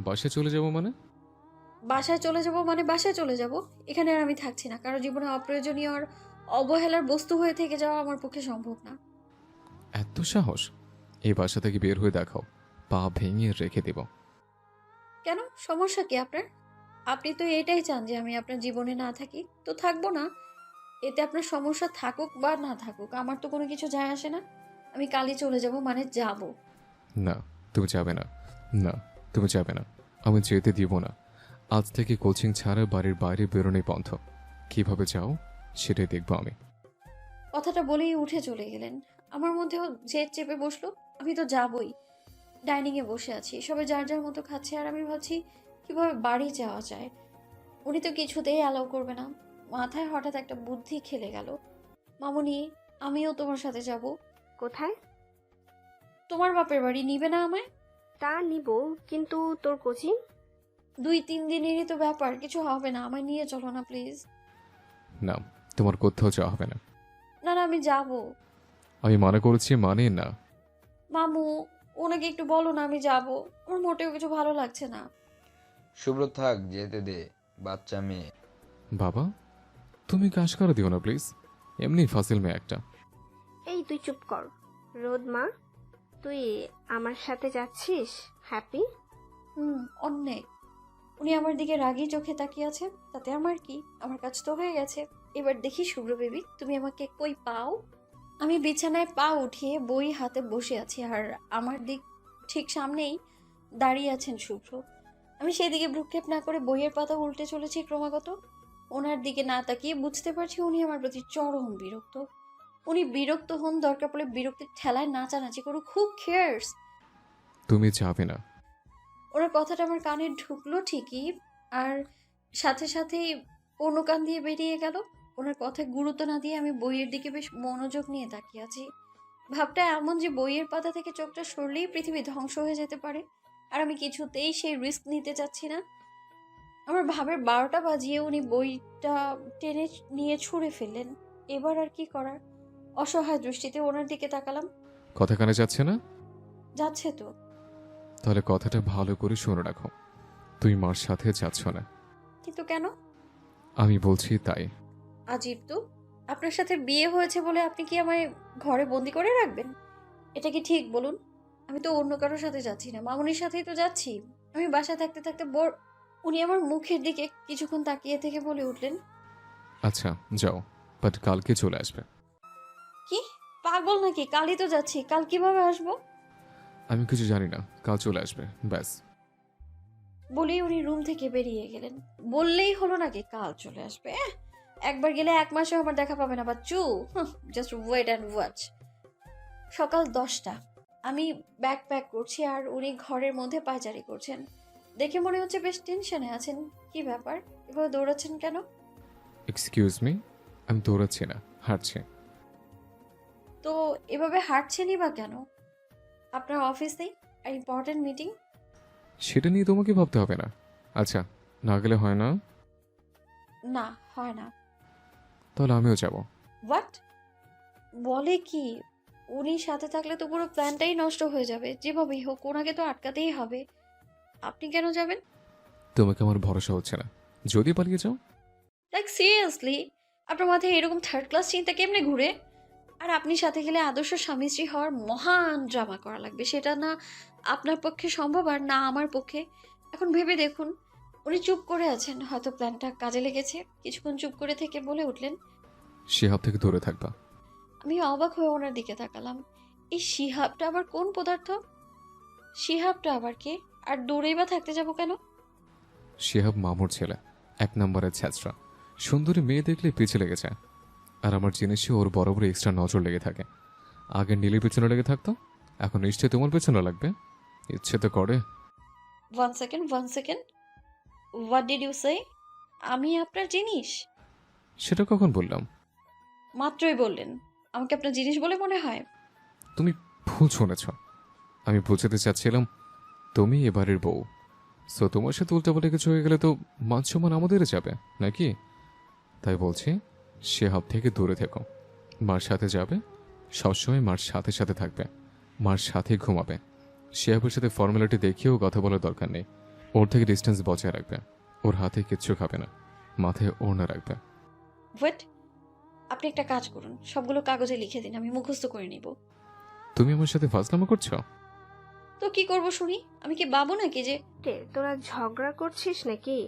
বাসায় চলে যাবো মানে? বাসায় চলে যাব মানে বাসায় চলে যাব। এখানে আর আমি থাকছি না। কারো জীবনে অপ্রয়োজনীয় আর অবহেলার বস্তু হয়ে থেকে যাওয়া আমার পক্ষে সম্ভব না। এত সাহস? এই বাসা থেকে বের হয়ে দেখাও, পা ভেঙে রেখে দেব। কেন, সমস্যা কি আপনার? আপনি তো এটাই চান যে আমি আপনার জীবনে না থাকি, তো থাকবো না। এতে আপনার সমস্যা থাকুক বা না থাকুক আমার তো কোনো কিছু যায় আসে না। আমি কালই চলে যাব মানে যাব। না, তুমি যাবে না। না, তুমি যাবে না। আমি যেতে দিব না। আজ থেকে কোচিং ছাড়া বাড়ির বাইরে বেরোনোই বন্ধ। কিভাবে যাও সেটাই দেখবো আমি। কথাটা বলেই উঠে চলে গেলেন। আমার মধ্যেও জেদ চেপে বসলো। আমি তো যাবই। ডাইনিংয়ে বসে আছি, সবাই যার যার মতো খাচ্ছে, আর আমি ভাবছি কিভাবে বাড়ি যাওয়া যায়। উনি তো কিছুতেই অ্যালাউ করবে না। মাথায় হঠাৎ একটা বুদ্ধি খেলে গেল। মামুনি, আমিও তোমার সাথে যাব। কোথায়? তোমার বাপের বাড়ি। নিবে না আমায়? তা নিব, কিন্তু তোর কোচিং? 2-3 দিনেরই তো ব্যাপার, কিছু হবে না। আমায় নিয়ে চলো না প্লিজ। না, তোমার কোথাও যাওয়া হবে না। না না, আমি যাব। আমি মানা করেছি, মানে না। মামু, ওনাকে একটু বলো না আমি যাব। আমার মোটেও কিছু ভালো লাগছে না। শুভ্র থাক, যেতে দে, বাচ্চা মেয়ে। বাবা, তুমি কাজ করে দিও না প্লিজ, এমনি ফাসিল মেয়ে একটা। এই তুই চুপ কর। রোদ মা, তুই আমার সাথে যাচ্ছিস? হ্যাপি? অনেক। উনি আমার দিকে রাগী চোখে তাকিয়ে আছে। তাতে আমার কি? আমার কাজ তো হয়ে গেছে। এবার দেখি শুভ্র বেবি, তুমি আমাকে কই পাও? আমি বিছানায় পা উঠিয়ে বই হাতে বসে আছি, আর আমার দিক ঠিক সামনেই দাঁড়িয়ে আছেন শুভ্র। আমি সেদিকে ভ্রুক্ষেপ না করে বইয়ের পাতা উল্টে চলেছি ক্রমাগত। ওনার দিকে না তাকিয়ে বুঝতে পারছি উনি আমার প্রতি চরম বিরক্ত। উনি বিরক্ত হন, দরকার পড়লে বিরক্তির ঠেলায় নাচানাচি করুক, হু কেয়ার্স। তুমি যাবে না। ওনার কথাটা আমার কানে ঢুকলো ঠিকই, আর সাথে সাথেই অন্য কান দিয়ে বেরিয়ে গেল। ওনার কথায় গুরুত্ব না দিয়ে আমি বইয়ের দিকে বেশ মনোযোগ নিয়ে তাকিয়ে আছি। ভাবটা এমন যে বইয়ের পাতা থেকে চোখটা সরলেই পৃথিবী ধ্বংস হয়ে যেতে পারে, আর আমি কিছুতেই সেই রিস্ক নিতে চাচ্ছি না। আমার ভাবের 12টা বাজিয়ে উনি বইটা টেনে নিয়ে ছুঁড়ে ফেললেন। এবার আর কি করার? অসহায় দৃষ্টিতে ওনার দিকে তাকালাম। কথা কানে যাচ্ছে না? যাচ্ছে তো। তাহলে কথাটা ভালো করে শুনে রাখো। তুই মার সাথে যাচ্ছ না। কিন্তু কেন? আমি বলছি তাই। আজীব তো। আপনার সাথে বিয়ে হয়েছে বলে আপনি কি আমায় ঘরে বন্দি করে রাখবেন? এটা কি ঠিক বলুন? আমি তো অন্য কারোর সাথে যাচ্ছি না, মামুনির সাথেই তো যাচ্ছি। আমি বাসায় থাকতে থাকতে উনি আমার মুখের দিকে কিছুক্ষণ তাকিয়ে থেকে বলে উঠলেন, আচ্ছা যাও, বাট কালকে চলে আসবে। কি পাগল নাকি? কালই তো যাচ্ছি, কাল কিভাবে আসবো? আমি কিছু জানি না, কাল চলে আসবে ব্যাস। বলেই উনি রুম থেকে বেরিয়ে গেলেন। বললেই হলো নাকি কাল চলে আসবে? একবার গেলে 1 মাসেও আমার দেখা পাবে না Bachchu. Just wait and watch. সকাল 10টা। আমি ব্যাগ প্যাক করছি আর উনি ঘরের মধ্যে পায়চারি করছেন। দেখে মনে হচ্ছে বেশ টেনশনে আছেন। কি ব্যাপার, এভাবে দৌড়াচ্ছেন কেন? এক্সকিউজ মি, আমি দৌড়াচ্ছি না, হাঁটছি। তো এভাবে হাঁটছেনই বা কেন? আপনার অফিসেই আর ইম্পর্টেন্ট মিটিং? সেটা নিয়ে তোমাকে ভাবতে হবে না। আচ্ছা, না গেলে হয় না? না, হয় না। তাহলে আমিও যাব। হোয়াট? বলে কি? উনি সাথে থাকলে তো পুরো প্ল্যানটাই নষ্ট হয়ে যাবে। যেভাবেই হোক ওনাকে তো আটকাতেই হবে। আপনি কেন যাবেন? তোমাকে আমার ভরসা হচ্ছে না, যদি পালিয়ে যাও। লাইক সিরিয়াসলি, আপনার মাথায় এরকম থার্ড ক্লাস চিন্তা কেমনে ঘুরে? আর আপনি সাথে গেলে আদর্শ স্বামী স্ত্রী হওয়ার মহান ড্রামা করা লাগবে। সেটা না আপনার পক্ষে সম্ভব আর না আমার পক্ষে। এখন ভেবে দেখুন। উনি চুপ করে আছেন, হয়তো প্ল্যানটা কাজে লেগেছে। কিছুক্ষণ চুপ করে থেকে বলে উঠলেন, শিহাব থেকে দূরে থাকবা। আমি অবাক হয়ে ওনার দিকে তাকালাম। এই শিহাবটা আবার কোন পদার্থ? শিহাবটা আবার কে? আর দূরেই বা থাকতে যাব কেন? শিহাব মামুর ছেলে, 1 নম্বরের ছ্যাচরা। সুন্দরী মেয়ে দেখলে পিছে লেগে যায়। আর আমার জিনিসে ওর বরাবর এক্সট্রা নজর লেগে থাকে। আগে নীলের পেছনে লেগে থাকতো, এখন নিশ্চয়ই তোমার পেছনে লাগবে। ইচ্ছে তো করে। 1 second, 1 second. What did you say? আমি আপনার জিনিস? সেটা কখন বললাম? মাত্রই বললেন। আমাকে আপনার জিনিস বলে মনে হয়? তুমি ভুল শুনেছ। আমি বুঝাতে চাচ্ছিলাম তুমি এবারের বউ। সো তোমার সাথে উল্টাপাল্টা কিছু হয়ে গেলে তো মান সম্মান আমাদেরই যাবে নাকি? তাই বলছি, শিহাব থেকে দূরে থেকো। মার সাথে যাবে, সবসময় মার সাথে সাথে থাকবে, মার সাথে ঘুমাবে। শিহাবের সাথে ফর্মালিটি দেখিয়েও কথা বলার দরকার নেই। ওর থেকে ডিস্টেন্স বজায় রাখবে। ওর হাতে কিচ্ছু খাবে না, মাথায় ওড়না রাখবে। ওয়েট, আপনি একটা কাজ করুন, সবগুলো কাগজে লিখে দিন, আমি মুখস্থ করে নিব। তুমি আমার সাথে ফাজলামো করছো? তো কি করব শুনি? আমি কি বাবু নাকি যে? তোরা ঝগড়া করছিস নাকি?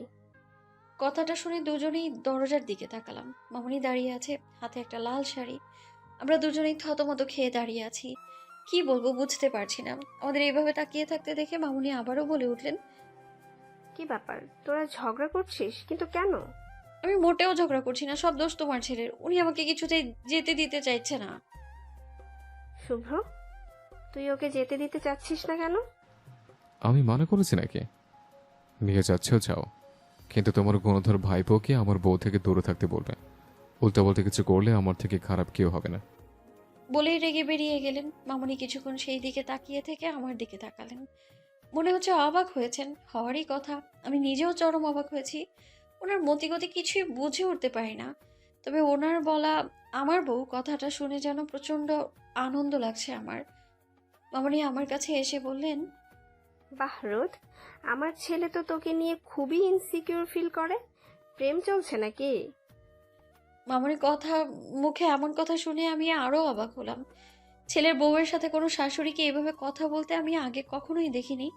কথাটা শুনে দুজনেই দরজার দিকে তাকালাম। মামুনি দাঁড়িয়ে আছে, হাতে একটা লাল শাড়ি। আমরা দুজনেই থতমত খেয়ে দাঁড়িয়ে আছি। কি বলবো বুঝতে পারছি না। আমাদের এইভাবে তাকিয়ে থাকতে দেখে মামুনি আবারও বলে উঠলেন, কি ব্যাপার, তোরা ঝগড়া করছিস কিন্তু কেন? আমি মোটেও ঝগড়া করছি না, সব দোষ তোমার ছেলের। উনি আমাকে কিছুতেই যেতে দিতে চাইছে না। শুভ্র, তুই ওকে যেতে দিতে চাচ্ছিস না কেন? আমি মনে করেছি নাকি? নিয়ে যাচ্ছেও যাও, কিন্তু তোমার গুণধর ভাইপোকে আমার বউ থেকে দূরে থাকতে বলবে। উল্টা বলতে কিছু করলে আমার থেকে খারাপ কেউ হবে না। বলেই রেগে বেরিয়ে গেলেন। মামুনি কিছুক্ষণ সেই দিকে তাকিয়ে থেকে আমার দিকে তাকালেন। মনে হচ্ছে অবাক হয়েছেন, হওয়ারই কথা। আমি নিজেও চরম অবাক হয়েছি। ওনার মতিগতি কিছুই বুঝে উঠতে পারি না। তবে ওনার বলা আমার বউ কথাটা শুনে যেন প্রচন্ড আনন্দ লাগছে আমার। মামুনি আমার কাছে এসে বললেন, বাহ রোদ, আমার ছেলে তো তোকে নিয়ে খুবই ইনসিকিউর ফিল করে। প্রেম চলছে নাকি? মামুনি কথা মুখে এমন কথা শুনে আমি আরো অবাক হলাম। ছেলের বউয়ের সাথে কোনো শাশুড়িকে এভাবে কথা বলতে আমি আগে কখনোই দেখিনি।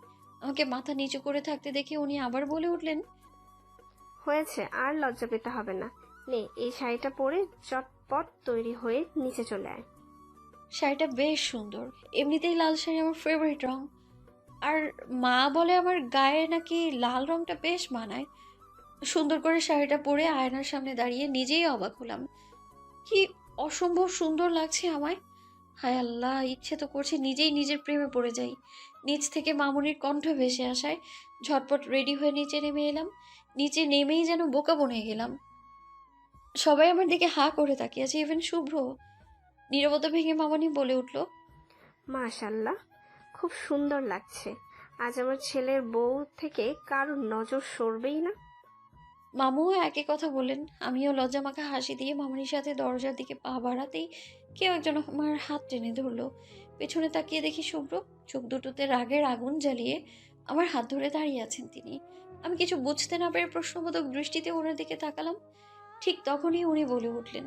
আমাকে মাথা নিচু করে থাকতে দেখে উনি আবার বলে উঠলেন, হয়েছে, আর লজ্জা পেতে হবে না। নে, এই শাড়িটা পরে চটপট তৈরি হয়ে নিচে চলে আয়। শাড়িটা বেশ সুন্দর। এমনিতেই লাল শাড়ি আমার ফেভারিট রং। আর মা বলে আমার গায়ে নাকি লাল রংটা বেশ মানায়। সুন্দর করে শাড়িটা পরে আয়নার সামনে দাঁড়িয়ে নিজেই অবাক হলাম। কি অসম্ভব সুন্দর লাগছে আমায়। হায় আল্লাহ, ইচ্ছে তো করছে নিজেই নিজের প্রেমে পড়ে যাই। নিচ থেকে মামুনির কণ্ঠ ভেসে আসায় ঝটপট রেডি হয়ে নিচে নেমে এলাম। নিচে নেমেই যেন বোকা বনে গেলাম। সবাই আমার দিকে হা করে তাকিয়ে আছে, ইভেন শুভ্র। নীরবতা ভেঙে মামুনি বলে উঠল, মাশাল্লাহ, খুব সুন্দর লাগছে। আজ আমার ছেলের বউ থেকে কারোর নজর সরবেই না। মামুও একই কথা বললেন। আমিও লজ্জামাখা হাসি দিয়ে মামুনির সাথে দরজার দিকে পা বাড়াতেই কেউ একজন আমার হাত টেনে ধরলো। পেছনে তাকিয়ে দেখি শুভ্র, চোখ দুটোতে রাগের আগুন জ্বালিয়ে আমার হাত ধরে দাঁড়িয়ে আছেন তিনি। আমি কিছু বুঝতে না পেরে প্রশ্নবোধক দৃষ্টিতে ওনার দিকে তাকালাম। ঠিক তখনই উনি বলে উঠলেন,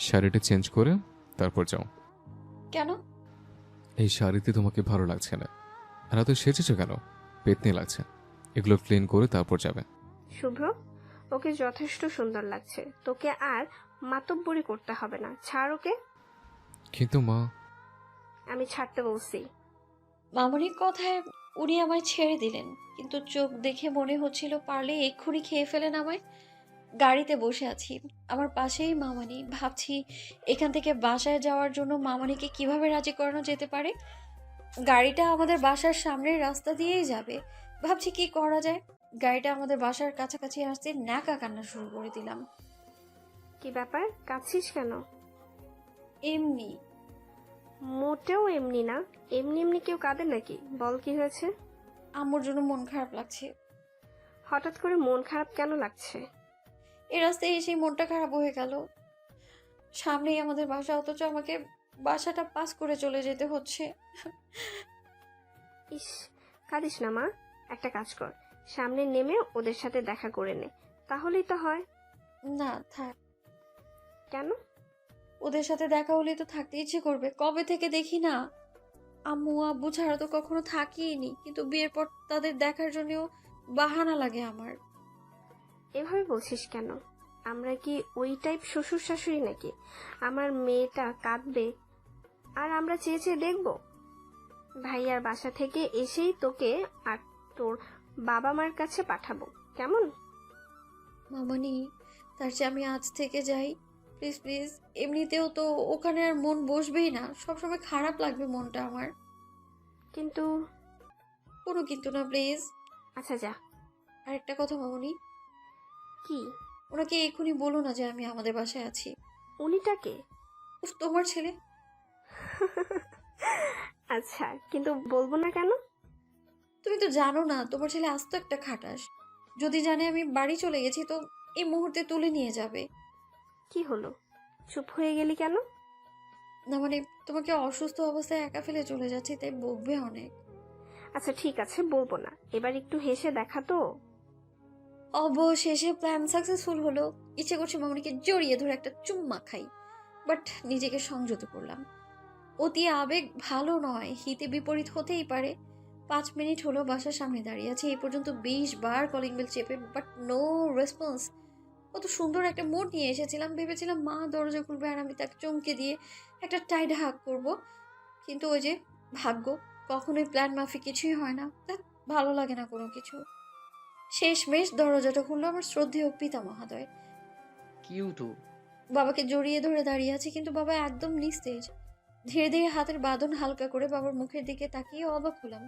শাড়িটা চেঞ্জ করে তারপর যাও। কেন? এই শাড়িতে তোমাকে ভালো লাগছে না। আর এত সেজেছো কেন? পেতনি লাগছে। এগুলো ক্লিন করে তারপর যাবে। শুভ্র, ওকে যথেষ্ট সুন্দর লাগছে। তোকে আর মাতব্বরি করতে হবে না, ছাড় ওকে। কিন্তু মা। আমি ছাড়তে বলছি। মামুনির কথায় উনি আমায় ছেড়ে দিলেন, কিন্তু চোখ দেখে মনে হচ্ছিল পারলে এক্ষুনি খেয়ে ফেলেন আমায়। গাড়িতে বসে আছি, আমার পাশেই মামানি। ভাবছি এখান থেকে বাসায় যাওয়ার জন্য মামানিকে কিভাবে রাজি করানো যেতে পারে। গাড়িটা আমাদের বাসার সামনের রাস্তা দিয়েই যাবে। ভাবছি কি করা যায়। গাড়িটা আমাদের বাসার কাছাকাছি আসতে ন্যাকা কান্না শুরু করে দিলাম। কি ব্যাপার, কাঁদছিস কেন? এমনি। মোটেও এমনি না। এমনি এমনি কেউ কাঁদে নাকি? বল, কি হয়েছে? আম্মুর জন্য মন খারাপ লাগছে। হঠাৎ করে মন খারাপ কেন লাগছে? এই রাস্তায় এসেই মনটা খারাপ হয়ে গেল। সামনেই আমাদের বাসা, অথচ আমাকে বাসাটা পাস করে চলে যেতে হচ্ছে। ইস, কাঁদিস না মা। একটা কাজ কর, সামনে নেমে ওদের সাথে দেখা করে নে, তাহলেই তো হয়। না থাক, কেন? ওদের সাথে দেখা হলেই তো থাকতে ইচ্ছে করবে। কবে থেকে দেখি না। আম্মু আব্বু ছাড়া তো কখনো থাকিনি, কিন্তু বিয়ের পর তাদের দেখার জন্যও বাহানা লাগে আমার। এভাবে বলছিস কেন? আমরা কি ওই টাইপ শ্বশুর শাশুড়ি নাকি? আমার মেয়েটা কাঁদবে আর আমরা চেয়ে চেয়ে দেখবো? ভাইয়ার বাসা থেকে এসেই তোকে আর তোর বাবা মার কাছে পাঠাবো, কেমন? মামনি, তার চেয়ে আমি আজ থেকে যাই। Please please. এমনিতেও তো ওখানে আর মন বসবেই না, সবসময় খারাপ লাগবে মনটা আমার। কিন্তু কোনো কিন্তু না, প্লিজ। আচ্ছা যা। আর একটা কথা মামনি, কি? ওনাকে এক্ষুনি বলো না যে আমি আমাদের বাসায় আছি। উনিটাকে? উফ, তোমার ছেলে। আচ্ছা, কিন্তু বলবো না কেন? তুমি তো জানো না তোমার ছেলে আস্ত একটা খাটাস। যদি জানে আমি বাড়ি চলে গেছি তো এই মুহূর্তে তুলে নিয়ে যাবে। কি হলো, চুপ হয়ে গেলি কেন? না মানে, তোমাকে অসুস্থ অবস্থায় একা ফেলে চলে যাচ্ছি তাই বকবে অনেক। আচ্ছা ঠিক আছে, বলবো না। এবার একটু হেসে দেখা তো। অবশেষে প্ল্যান সাকসেসফুল হলো। ইচ্ছে করছে মামনিকে জড়িয়ে ধরে একটা চুম্মা খাই, বাট নিজেকে সংযত করলাম। অতি আবেগ ভালো নয়, হিতে বিপরীত হতেই পারে। 5 মিনিট হলো বাসার সামনে দাঁড়িয়ে আছি। এই পর্যন্ত 20 বার কলিং বেল চেপে, বাট নো রেসপন্স। কত সুন্দর একটা মুড নিয়ে এসেছিলাম, ভেবেছিলাম মা দরজা খুলবে আর আমি তাকে চমকে দিয়ে একটা টাইট হাগ করব। কিন্তু ওই যে ভাগ্য, কখনোই প্ল্যান মাফিক কিছুই হয় না। তা ভালো লাগে না কোনো কিছু। শেষমেশ দরজাটা খুললো আমার শ্রদ্ধেয় পিতা মহাদয়। কিউটু। বাবাকে জড়িয়ে ধরে দাঁড়িয়ে আছে, কিন্তু বাবা একদম নিস্তেজ। ধীরে ধীরে হাতের বাঁধন হালকা করে বাবার মুখের দিকে তাকিয়ে অবাক হলাম।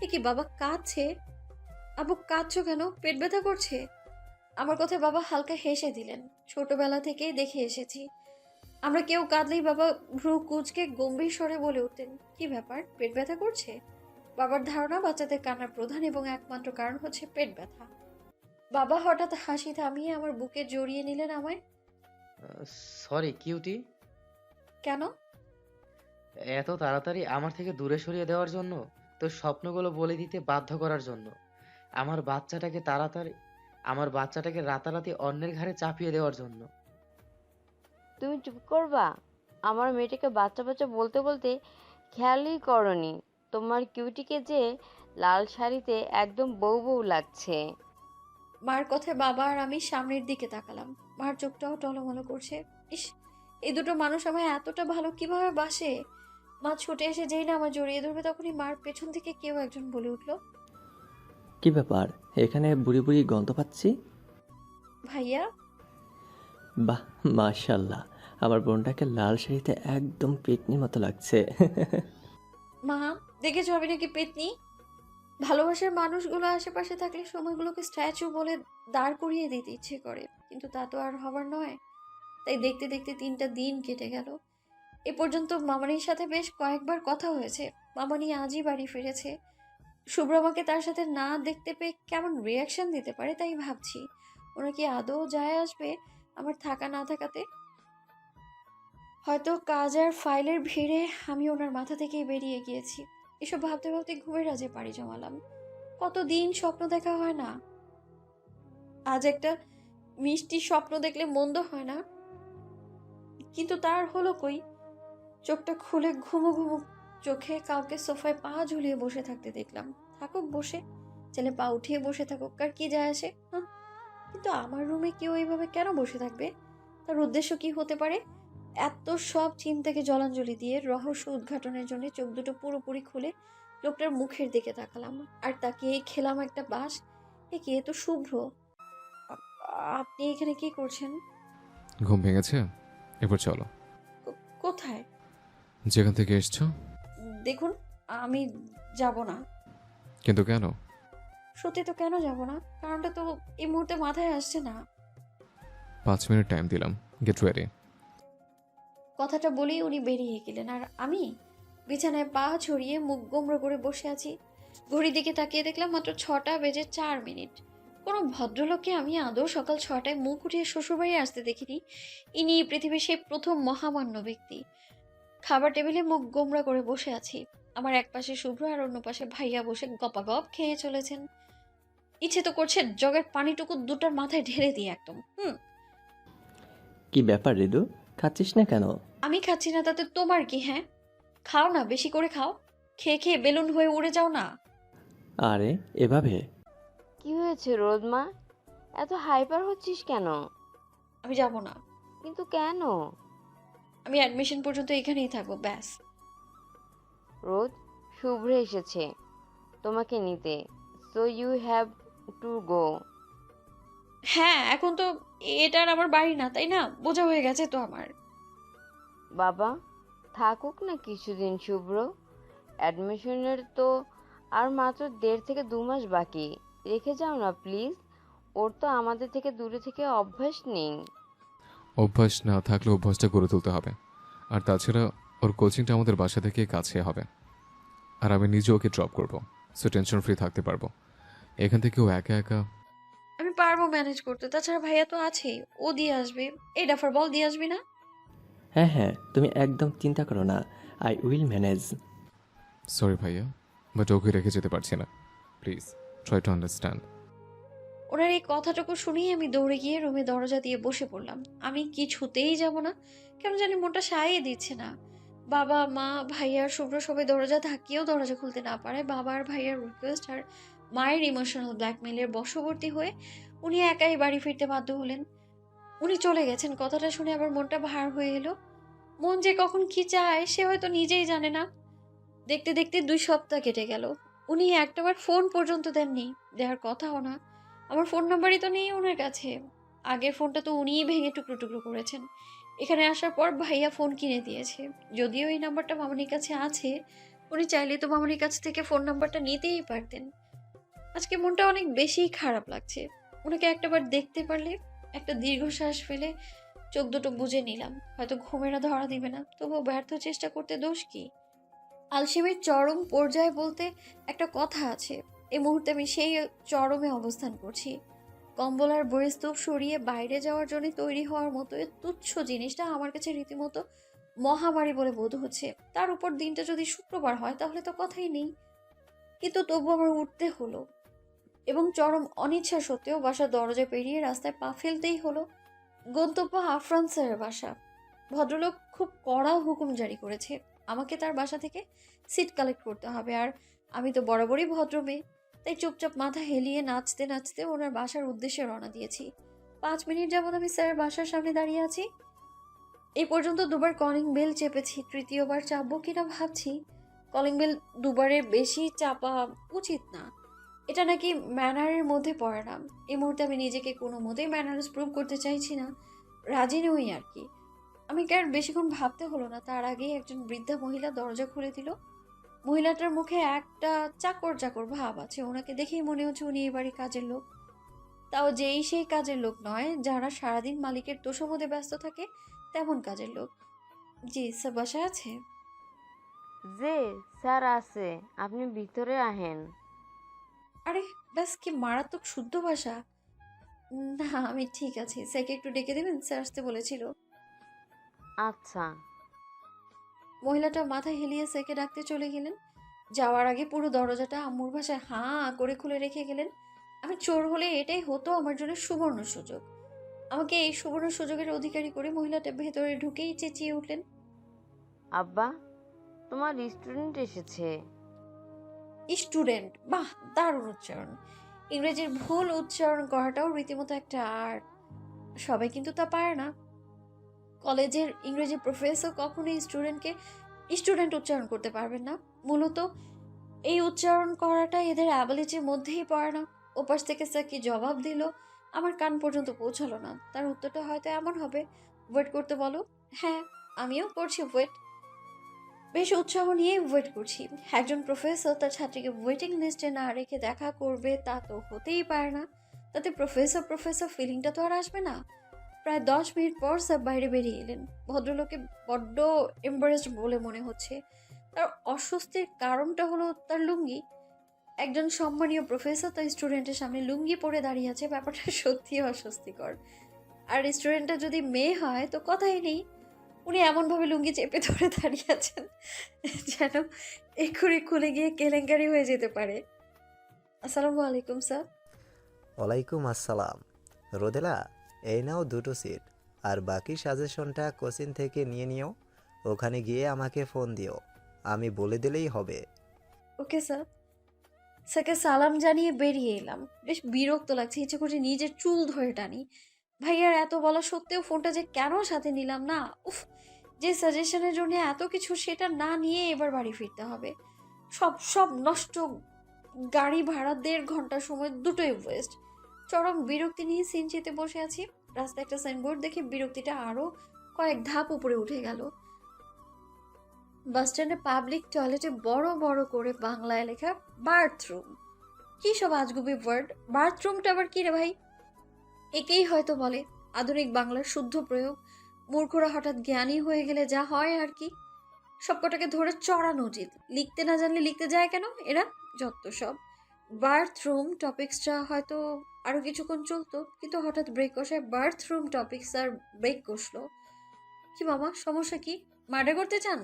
এ কি, বাবা কাঁদছে? আব্বু কাঁদছো কেন? পেট ব্যথা করছে? আমার কথায় বাবা হালকা হেসে দিলেন। ছোটবেলা থেকেই দেখে এসেছি, আমরা কেউ কাঁদলেই বাবা ভ্রু কুঁচকে গম্ভীর স্বরে বলে উঠতেন, কি ব্যাপার, পেট ব্যথা করছে? বাবার ধারণা বাচ্চাদের কান্নার প্রধান এবং একমাত্র কারণ হচ্ছে পেট ব্যথা। বাবা হঠাৎ হাসি থামিয়ে আমার বুকে জড়িয়ে নিলেন আমায়। Sorry cutie. কেন? এত তাড়াতাড়ি আমার থেকে দূরে সরিয়ে দেওয়ার জন্য, তোর স্বপ্নগুলো বলে দিতে বাধ্য করার জন্য, আমার বাচ্চাটাকে রাতারাতি অন্যের ঘাড়ে চাপিয়ে দেওয়ার জন্য। তুমি চুপ করবা? আমার মেয়েটাকে বাচ্চা বাচ্চা বলতে বলতে খেয়ালই করনি তোমার কিউটিকে যে লাল শাড়িতে একদম বউ বউ লাগছে। মার কথায় বাবা আর আমি সামনের দিকে তাকালাম। মার চোখটাও টলমলো করছে। ইস, এই দুটো মানুষ আমায় এতটা ভালো কিভাবে বাসে। মা ছুটে এসে যেই না আমার জড়িয়ে ধরবে, তখনই মার পেছন থেকে কেউ একজন বলে উঠল, কি ব্যাপার, এখানে বুড়ি বুড়ি গন্ধ পাচ্ছি? ভাইয়া। বাহ, মাশাল্লাহ, আমার বোনটাকে লাল শাড়িতে একদম পেতনির মতো লাগছে। মা, দেখেছো আমি নাকি পেতনি? ভালোবাসার মানুষগুলো আশেপাশে থাকলে সময়গুলোকে স্ট্যাচু বলে দাঁড় করিয়ে দিতে ইচ্ছে করে, কিন্তু তা তো আর হবার নয়। তাই দেখতে দেখতে 3টা দিন কেটে গেল। এ পর্যন্ত মামানির সাথে বেশ কয়েকবার কথা হয়েছে। মামানি আজই বাড়ি ফিরেছে। শুভ্র আমাকে তার সাথে না দেখতে পেয়ে কেমন রিয়াকশন দিতে পারে তাই ভাবছি। ওরা কি আদৌ যায় আসবে আমার থাকা না থাকাতে? হয়তো কাজ আর ফাইলের ভিড়ে আমি ওনার মাথা থেকেই বেরিয়ে গিয়েছি। এসব ভাবতে ভাবতে ঘুমের রাজে পাড়ি জমালাম। কতদিন স্বপ্ন দেখা হয় না। আজ একটা মিষ্টি স্বপ্ন দেখলে মন্দ হয় না, কিন্তু তার হলো কই? চোখটা খুলে ঘুমো ঘুমো চোখে কাউকে সোফায় পা ঝুলিয়ে বসে থাকতে দেখলাম। থাকুক বসে, ছেলে পা উঠিয়ে বসে থাকুক, কার কি যায় আসে? কিন্তু আমার রুমে কেউ এইভাবে কেন বসে থাকবে? তার উদ্দেশ্য কি হতে পারে? এত সব চিন্তাকে জলাঞ্জলি দিয়ে রহস্য উদ্ঘাটনের জন্য চোখ দুটো পুরোপুরি খুলে লোকটার মুখের দিকে তাকালাম, আর তাকিয়ে খেলাম একটা বাস। এ কি, এ তো শুভ্র। আ- আপনি এখানে কি করছেন? ঘুম ভেঙেছে? এবার চলো। কোথায়? যেখান থেকে এসছো। দেখুন, আমি যাব না। কিন্তু কেন? সত্যি তো কেন যাব না, কারণটা তো এই মুহূর্তে মাথায় আসছে না। 5 মিনিট টাইম দিলাম, গেট রেডি। কথাটা বলেই উনি বেরিয়ে গেলেন, আর আমি বিছানায় পা ছড়িয়ে মুখ গোমড়ো করে বসে আছি। ঘড়ির দিকে তাকিয়ে দেখলাম মাত্র 6টা বেজে 4 মিনিট। কোনো ভদ্রলোককে আমি আদৌ সকাল 6টায় মুখ উঠিয়ে শ্বশুরবাড়ি আসতে দেখিনি। ইনি পৃথিবীর সেই প্রথম মহামান্য ব্যক্তি। খাবার টেবিলে মুখ গোমড়া করে বসে আছি। আমার এক পাশে শুভ্র আর অন্য পাশে ভাইয়া বসে গপাগপ খেয়ে চলেছেন। ইচ্ছে তো করছে জগের পানিটুকু দুটার মাথায় ঢেলে দিয়ে একদম। কি ব্যাপার ঋতু, খাচ্ছিস না কেন? আমি খাচ্ছি না তাতে তোমার কি? হ্যাঁ, খাও না, বেশি করে খাও। খেয়ে খেয়ে বেলুন হয়ে উড়ে যাও না। আরে এভাবে? কি হয়েছে রোদমা, এত হাইপার হচ্ছিস কেন? আমি যাব না। কিন্তু কেন? আমি অ্যাডমিশন পর্যন্ত এখানেই থাকবো, ব্যাস। রোদ, শুভ্র এসেছে তোমাকে নিতে, so you have to go. হ্যাঁ, এখন তো এটা আর আমার বাড়ি না, তাই না? বোঝা হয়ে গেছে তো আমার। বাবা থাকুক না কিছুদিন শুভ্র, অ্যাডমিশনের তো আর মাত্র 1.5 থেকে 2 মাস বাকি, রেখে যাও না প্লিজ। ওর তো আমাদের থেকে দূরে থেকে অভ্যাস নেই। অভ্যাস না থাকলে অভ্যাসটা গড়ে তুলতে হবে। আর তাছাড়া ওর কোচিংটা আমাদের বাসা থেকে কাছে হবে, আর আমি নিজে ওকে ড্রপ করবো, সো টেনশন ফ্রি থাকতে পারবো। এখান থেকে ও একা একা। আমি পারবো ম্যানেজ করতে, তাছাড়া ভাইয়া তো আছেই, ও দিয়ে আসবে। এই ডাফার বল, দিয়ে আসবি না? হ্যাঁ হ্যাঁ, তুমি একদম চিন্তা করো না, আই উইল ম্যানেজ। সরি ভাইয়া, বাট ওকে রেখে যেতে পারছি না। Please try to understand. ওনার এই কথাটুকু শুনেই আমি দৌড়ে গিয়ে রুমে দরজা দিয়ে বসে পড়লাম। আমি কিছুতেই যাব না, কেন জানি মনটা সাইয়ে দিচ্ছে না। বাবা, মা, ভাইয়া, শুভ্র সবাই দরজা ধাক্কিয়েও দরজা খুলতে না পারে। বাবা আর ভাইয়ার রিকোয়েস্ট আর মায়ের ইমোশনাল ব্ল্যাকমেলের বশবর্তী হয়ে উনি একাই বাড়ি ফিরতে বাধ্য হলেন। উনি চলে গেছেন, কথাটা শুনে আবার মনটা ভার হয়ে এলো। মন যে কখন কি চায় সে হয়তো নিজেই জানে না। দেখতে দেখতে 2 সপ্তাহ কেটে গেল। উনি একটাবার ফোন পর্যন্ত দেননি, দেওয়ার কথাও না। আমার ফোন নাম্বারই তো নেই ওনার কাছে। আগের ফোনটা তো উনিই ভেঙে টুকরো টুকরো করেছেন। এখানে আসার পর ভাইয়া ফোন কিনে দিয়েছে। যদিও এই নাম্বারটা মামনির কাছে আছে, উনি চাইলে তো মামনির কাছ থেকে ফোন নাম্বারটা নিতেই পারতেন। আজকে মনটা অনেক বেশি খারাপ লাগছে। ওনাকে একটাবার দেখতে পারলে। একটা দীর্ঘশ্বাস ফেলে চোখ দুটো বুজে নিলাম। হয়তো ঘুমেরা ধরা দিবে না, তবুও ব্যর্থ চেষ্টা করতে দোষ কি? আলসেমির চরম পর্যায়ে বলতে একটা কথা আছে। এই মুহূর্তে আমি সেই চরমে অবস্থান করছি। কম্বল আর বই স্তূপ সরিয়ে বাইরে যাওয়ার জন্য তৈরি হওয়ার মতো এই তুচ্ছ জিনিসটা আমার কাছে রীতিমতো মহামারী বলে বোধ হচ্ছে। তার উপর দিনটা যদি শুক্রবার হয় তাহলে তো কথাই নেই। কিন্তু তবু আমার উঠতে হলো, এবং চরম অনিচ্ছা সত্ত্বেও বাসার দরজা পেরিয়ে রাস্তায় পা ফেলতেই হলো। গন্তব্য আফরান স্যারের বাসা। ভদ্রলোক খুব কড়া হুকুম জারি করেছে, আমাকে তার বাসা থেকে সিট কালেক্ট করতে হবে। আর আমি তো বরাবরই ভদ্র মেয়ে, তাই চুপচাপ মাথা হেলিয়ে নাচতে নাচতে ওনার বাসার উদ্দেশ্যে রওনা দিয়েছি। 5 মিনিট যাবত আমি স্যারের বাসার সামনে দাঁড়িয়ে আছি। এই পর্যন্ত দুবার কলিং বেল চেপেছি, তৃতীয়বার চাপবো কিনা ভাবছি। কলিং বেল দুবারের বেশি চাপা উচিত না, এটা নাকি ম্যানারের মধ্যে পড়ে না। এই মুহূর্তে আমি নিজেকে কোনো মতেই ম্যানার্স প্রুভ করতে চাইছি না, রাজি নই আর কি। আমি আর বেশিক্ষণ ভাবতে হলো না, তার আগেই একজন বৃদ্ধা মহিলা দরজা খুলে দিল। মহিলাটার মুখে একটা চাকর চাকর ভাব আছে, ওনাকে দেখেই মনে হচ্ছে উনি এই বাড়ির কাজের লোক। তাও যেই সেই কাজের লোক নয় যারা সারাদিন মালিকের তোষামোদে ব্যস্ত থাকে, তেমন কাজের লোক। জি স্যার বাসায় আছে? যে স্যার আছে, আপনি ভিতরে আহেন। আরে ব্যাস, কি মারাত্মক শুদ্ধ ভাষা। না আমি ঠিক আছি, স্যারকে একটু ডেকে দেবেন, স্যার আসতে বলেছিল। আচ্ছা। মহিলাটা মাথা হেলিয়ে স্যারকে ডাকতে চলে গেলেন। যাওয়ার আগে পুরো দরজাটা আম্মুর ভাষায় হাঁ করে খুলে রেখে গেলেন। আমি চোর হলে এটাই হতো আমার জন্য সুবর্ণ সুযোগ। আমাকে এই সুবর্ণ সুযোগের অধিকারী করে মহিলাটা ভেতরে ঢুকেই চেঁচিয়ে উঠলেন, আব্বা, তোমার স্টুডেন্ট এসেছে। স্টুডেন্ট? বাহ, দারুণ উচ্চারণ। ইংরেজির ভুল উচ্চারণ করাটাও রীতিমতো একটা আর্ট, সবাই কিন্তু তা পারে না। কলেজের ইংরেজি প্রফেসর কখনোই স্টুডেন্টকে স্টুডেন্ট উচ্চারণ করতে পারবেন না। মূলত এই উচ্চারণ করাটা এদের অ্যাবিলিটির মধ্যেই পড়ে না। ওপাশ থেকে স্যার কি জবাব দিল আমার কান পর্যন্ত পৌঁছালো না। তার উত্তরটা হয়তো এমন হবে, ওয়েট করতে বলো। হ্যাঁ, আমিও করছি ওয়েট, বেশ উৎসাহ নিয়ে ওয়েট করছি। একজন প্রফেসর তার ছাত্রীকে ওয়েটিং লিস্টে না রেখে দেখা করবে, তা তো হতেই পারে না। তাতে প্রফেসর প্রফেসর ফিলিংটা তো আর আসবে না। প্রায় 10 মিনিট পর স্যার বাইরে বেরিয়ে এলেন। ভদ্রলোকে বড্ড এম্বারেসড বলে মনে হচ্ছে। তার অস্বস্তির কারণটা হলো তার লুঙ্গি। একজন সম্মানীয় প্রফেসর তার স্টুডেন্টের সামনে লুঙ্গি পরে দাঁড়িয়ে আছে, ব্যাপারটা সত্যি অস্বস্তিকর। আর স্টুডেন্টটা যদি মেয়ে হয় তো কথাই নেই, উনি এমনভাবে লুঙ্গি চেপে ধরে দাঁড়িয়ে আছেন যেন এক্ষুনি খুলে গিয়ে কেলেঙ্কারি হয়ে যেতে পারে। আসসালামু আলাইকুম স্যার। ওয়ালাইকুম আসসালাম। রোদেলা, এই নাও 2টো সিট, আর বাকি সাজেশনটা কোচিন থেকে নিয়ে নিও। ওখানে গিয়ে আমাকে ফোন দিও, আমি বলে দিলেই হবে। Okay sir. স্যারকে সালাম জানিয়ে বেরিয়ে এলাম। বেশ বিরক্ত লাগছে, ইচ্ছে করছে নিজের চুল ধরে টানি। ভাইয়ার এত বলা সত্ত্বেও ফোনটা যে কেন সাথে নিলাম না। উফ, যে সাজেশনের জন্য এত কিছু সেটা না নিয়ে এবার বাড়ি ফিরতে হবে। সব সব নষ্ট, গাড়ি ভাড়া 1.5 ঘন্টা সময় দুটোই ওয়েস্ট। চরম বিরক্তি নিয়ে সিনচিতে বসে আছি। রাস্তায় একটা সাইনবোর্ড দেখে বিরক্তিটা আরো কয়েক ধাপ উপরে উঠে গেল। বাস স্ট্যান্ডে পাবলিক টয়লেটে বড় বড় করে বাংলায় লেখা বাথরুম। কি সব আজগুবি ওয়ার্ড, বাথরুমটা আবার কি রে ভাই? একেই হয়তো বলে আধুনিক বাংলার শুদ্ধ প্রয়োগ। মূর্খরা হঠাৎ জ্ঞানী হয়ে গেলে যা হয় আর কি। সবকটাকে ধরে চড়ানো উচিত। লিখতে না জানলে লিখতে যায় কেন এরা? যত সব। বাথরুম টপিক্সটা হয়তো আরো কিছুক্ষণ চলতো, কিন্তু হঠাৎ ব্রেক কষায় বাথরুম টপিক্স আর ব্রেক কষলো। কি মামা, সমস্যা কি? মার্ডার করতে চান?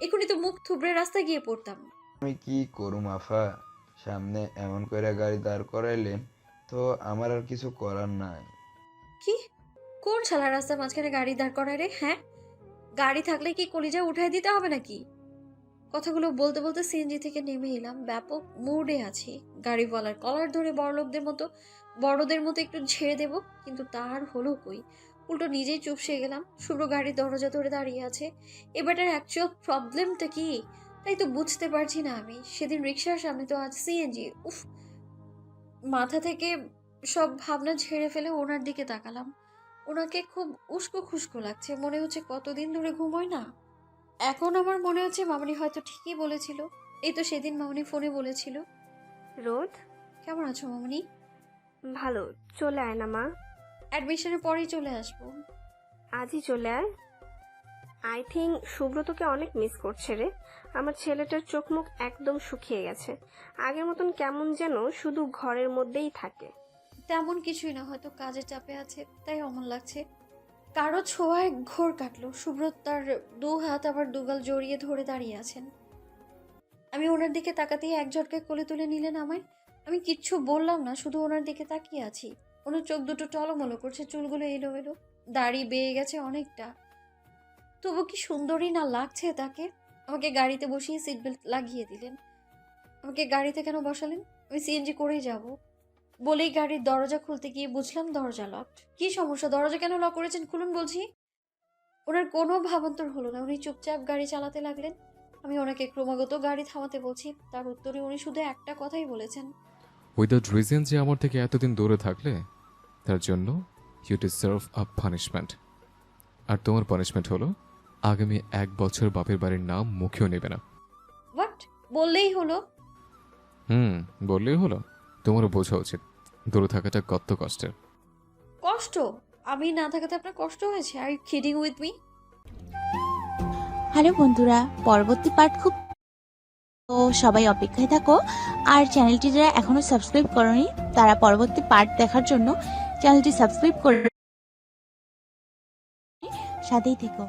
এখনই তো মুখ থুবড়ে রাস্তায় গিয়ে পড়তাম। আমি কি করুম আফা, সামনে এমন করে গাড়ি দাঁড় করাইলেন তো আমার আর কিছু করার নাই। কি? কোন শালা রাস্তার মাঝখানে গাড়ি দাঁড় করায় রে? হ্যাঁ, গাড়ি থাকলে কি কলিজা উঠাই দিতে হবে নাকি? কথাগুলো বলতে বলতে সিএনজি থেকে নেমে এলাম। ব্যাপক মুডে আছি। গাড়িওয়ালার কলার ধরে বড়দের মতো একটু ঝেড়ে দেব, কিন্তু তার হলো কই। উল্টো নিজেই চুপসে গেলাম। শুভ্র গাড়ির দরজা ধরে দাঁড়িয়ে আছে। এবারটার অ্যাকচুয়াল প্রবলেমটা কি তাই তো বুঝতে পারছি না আমি। সেদিন রিক্সার সামনে, তো আজ সিএনজি। উফ, মাথা থেকে সব ভাবনা ঝেড়ে ফেলে ওনার দিকে তাকালাম। ওনাকে খুব উস্কো খুস্কো লাগছে, মনে হচ্ছে কতদিন ধরে ঘুমোয় না। এখন আমার মনে হচ্ছে মামনি হয়তো ঠিকই বলেছিল। এই তো সেদিন মামনি ফোনে বলেছিল। রোদ, কেমন আছো মামনি? ভালো, চলে আয় না মা। অ্যাডমিশনের পরেই চলে আসবো। আজই চলে আয়। আই থিঙ্ক সুব্রতকে অনেক মিস করছে রে। আমার ছেলেটার চোখ মুখ একদম শুকিয়ে গেছে। আগের মতন কেমন যেন শুধু ঘরের মধ্যেই থাকে। তেমন কিছুই না, হয়তো কাজের চাপে আছে তাই অমন লাগছে। কারো ছোঁয়ায় ঘোর কাটলো। সুব্রত তার 2 হাত আবার 2 গাল জড়িয়ে ধরে দাঁড়িয়ে আছেন। আমি ওনার দিকে তাকাতেই এক ঝটকায় কোলে তুলে নিলেন আমায়। আমি কিচ্ছু বললাম না, শুধু ওনার দিকে তাকিয়ে আছি। ওনার চোখ দুটো টলমলো করছে, চুলগুলো এলোমেলো, দাড়ি বেয়ে গেছে অনেকটা। তবু কি সুন্দরী না লাগছে তাকে। আমাকে গাড়িতে বসিয়ে সিট বেল্ট লাগিয়ে দিলেন। আমাকে গাড়িতে কেন বসালেন? আমি সিএনজি করেই যাব। বলেই গাড়ির দরজা খুলতে গিয়ে বুঝলাম দরজা লকড। কি সমস্যা? দরজা কেন লক করেছেন? খুলুন বলছি। ওনার কোনো ভাবান্তর হলো না। উনি চুপচাপ গাড়ি চালাতে লাগলেন। আমি ওনাকে ক্রমাগত গাড়ি থামাতে বলছি, তার উত্তরে উনি শুধু একটা কথাই বলেছেন, উইদাউট রিজন যে আমার থেকে এতদিন দূরে থাকলে তার জন্য ইউ ডিজার্ভ আ পানিশমেন্ট। আর তোমার পানিশমেন্ট হলো আগামী 1 বছর বাপের বাড়ির নাম মুখেও নেবে না। হোয়াট? বললেই হলো। বললেই হলো? তোমারও বোঝা উচিত দূরে থাকাটা কত কষ্টের। কষ্ট? আমি না থাকাতে আপনার কষ্ট হয়েছে? Are you kidding with me? Hello বন্ধুরা, পরবর্তী পার্ট খুব, তো সবাই অপেক্ষায় থাকো। আর চ্যানেলটি যারা এখনো সাবস্ক্রাইব করনি তারা পরবর্তী পার্ট দেখার জন্য চ্যানেলটি সাবস্ক্রাইব করে সাথেই থেকো।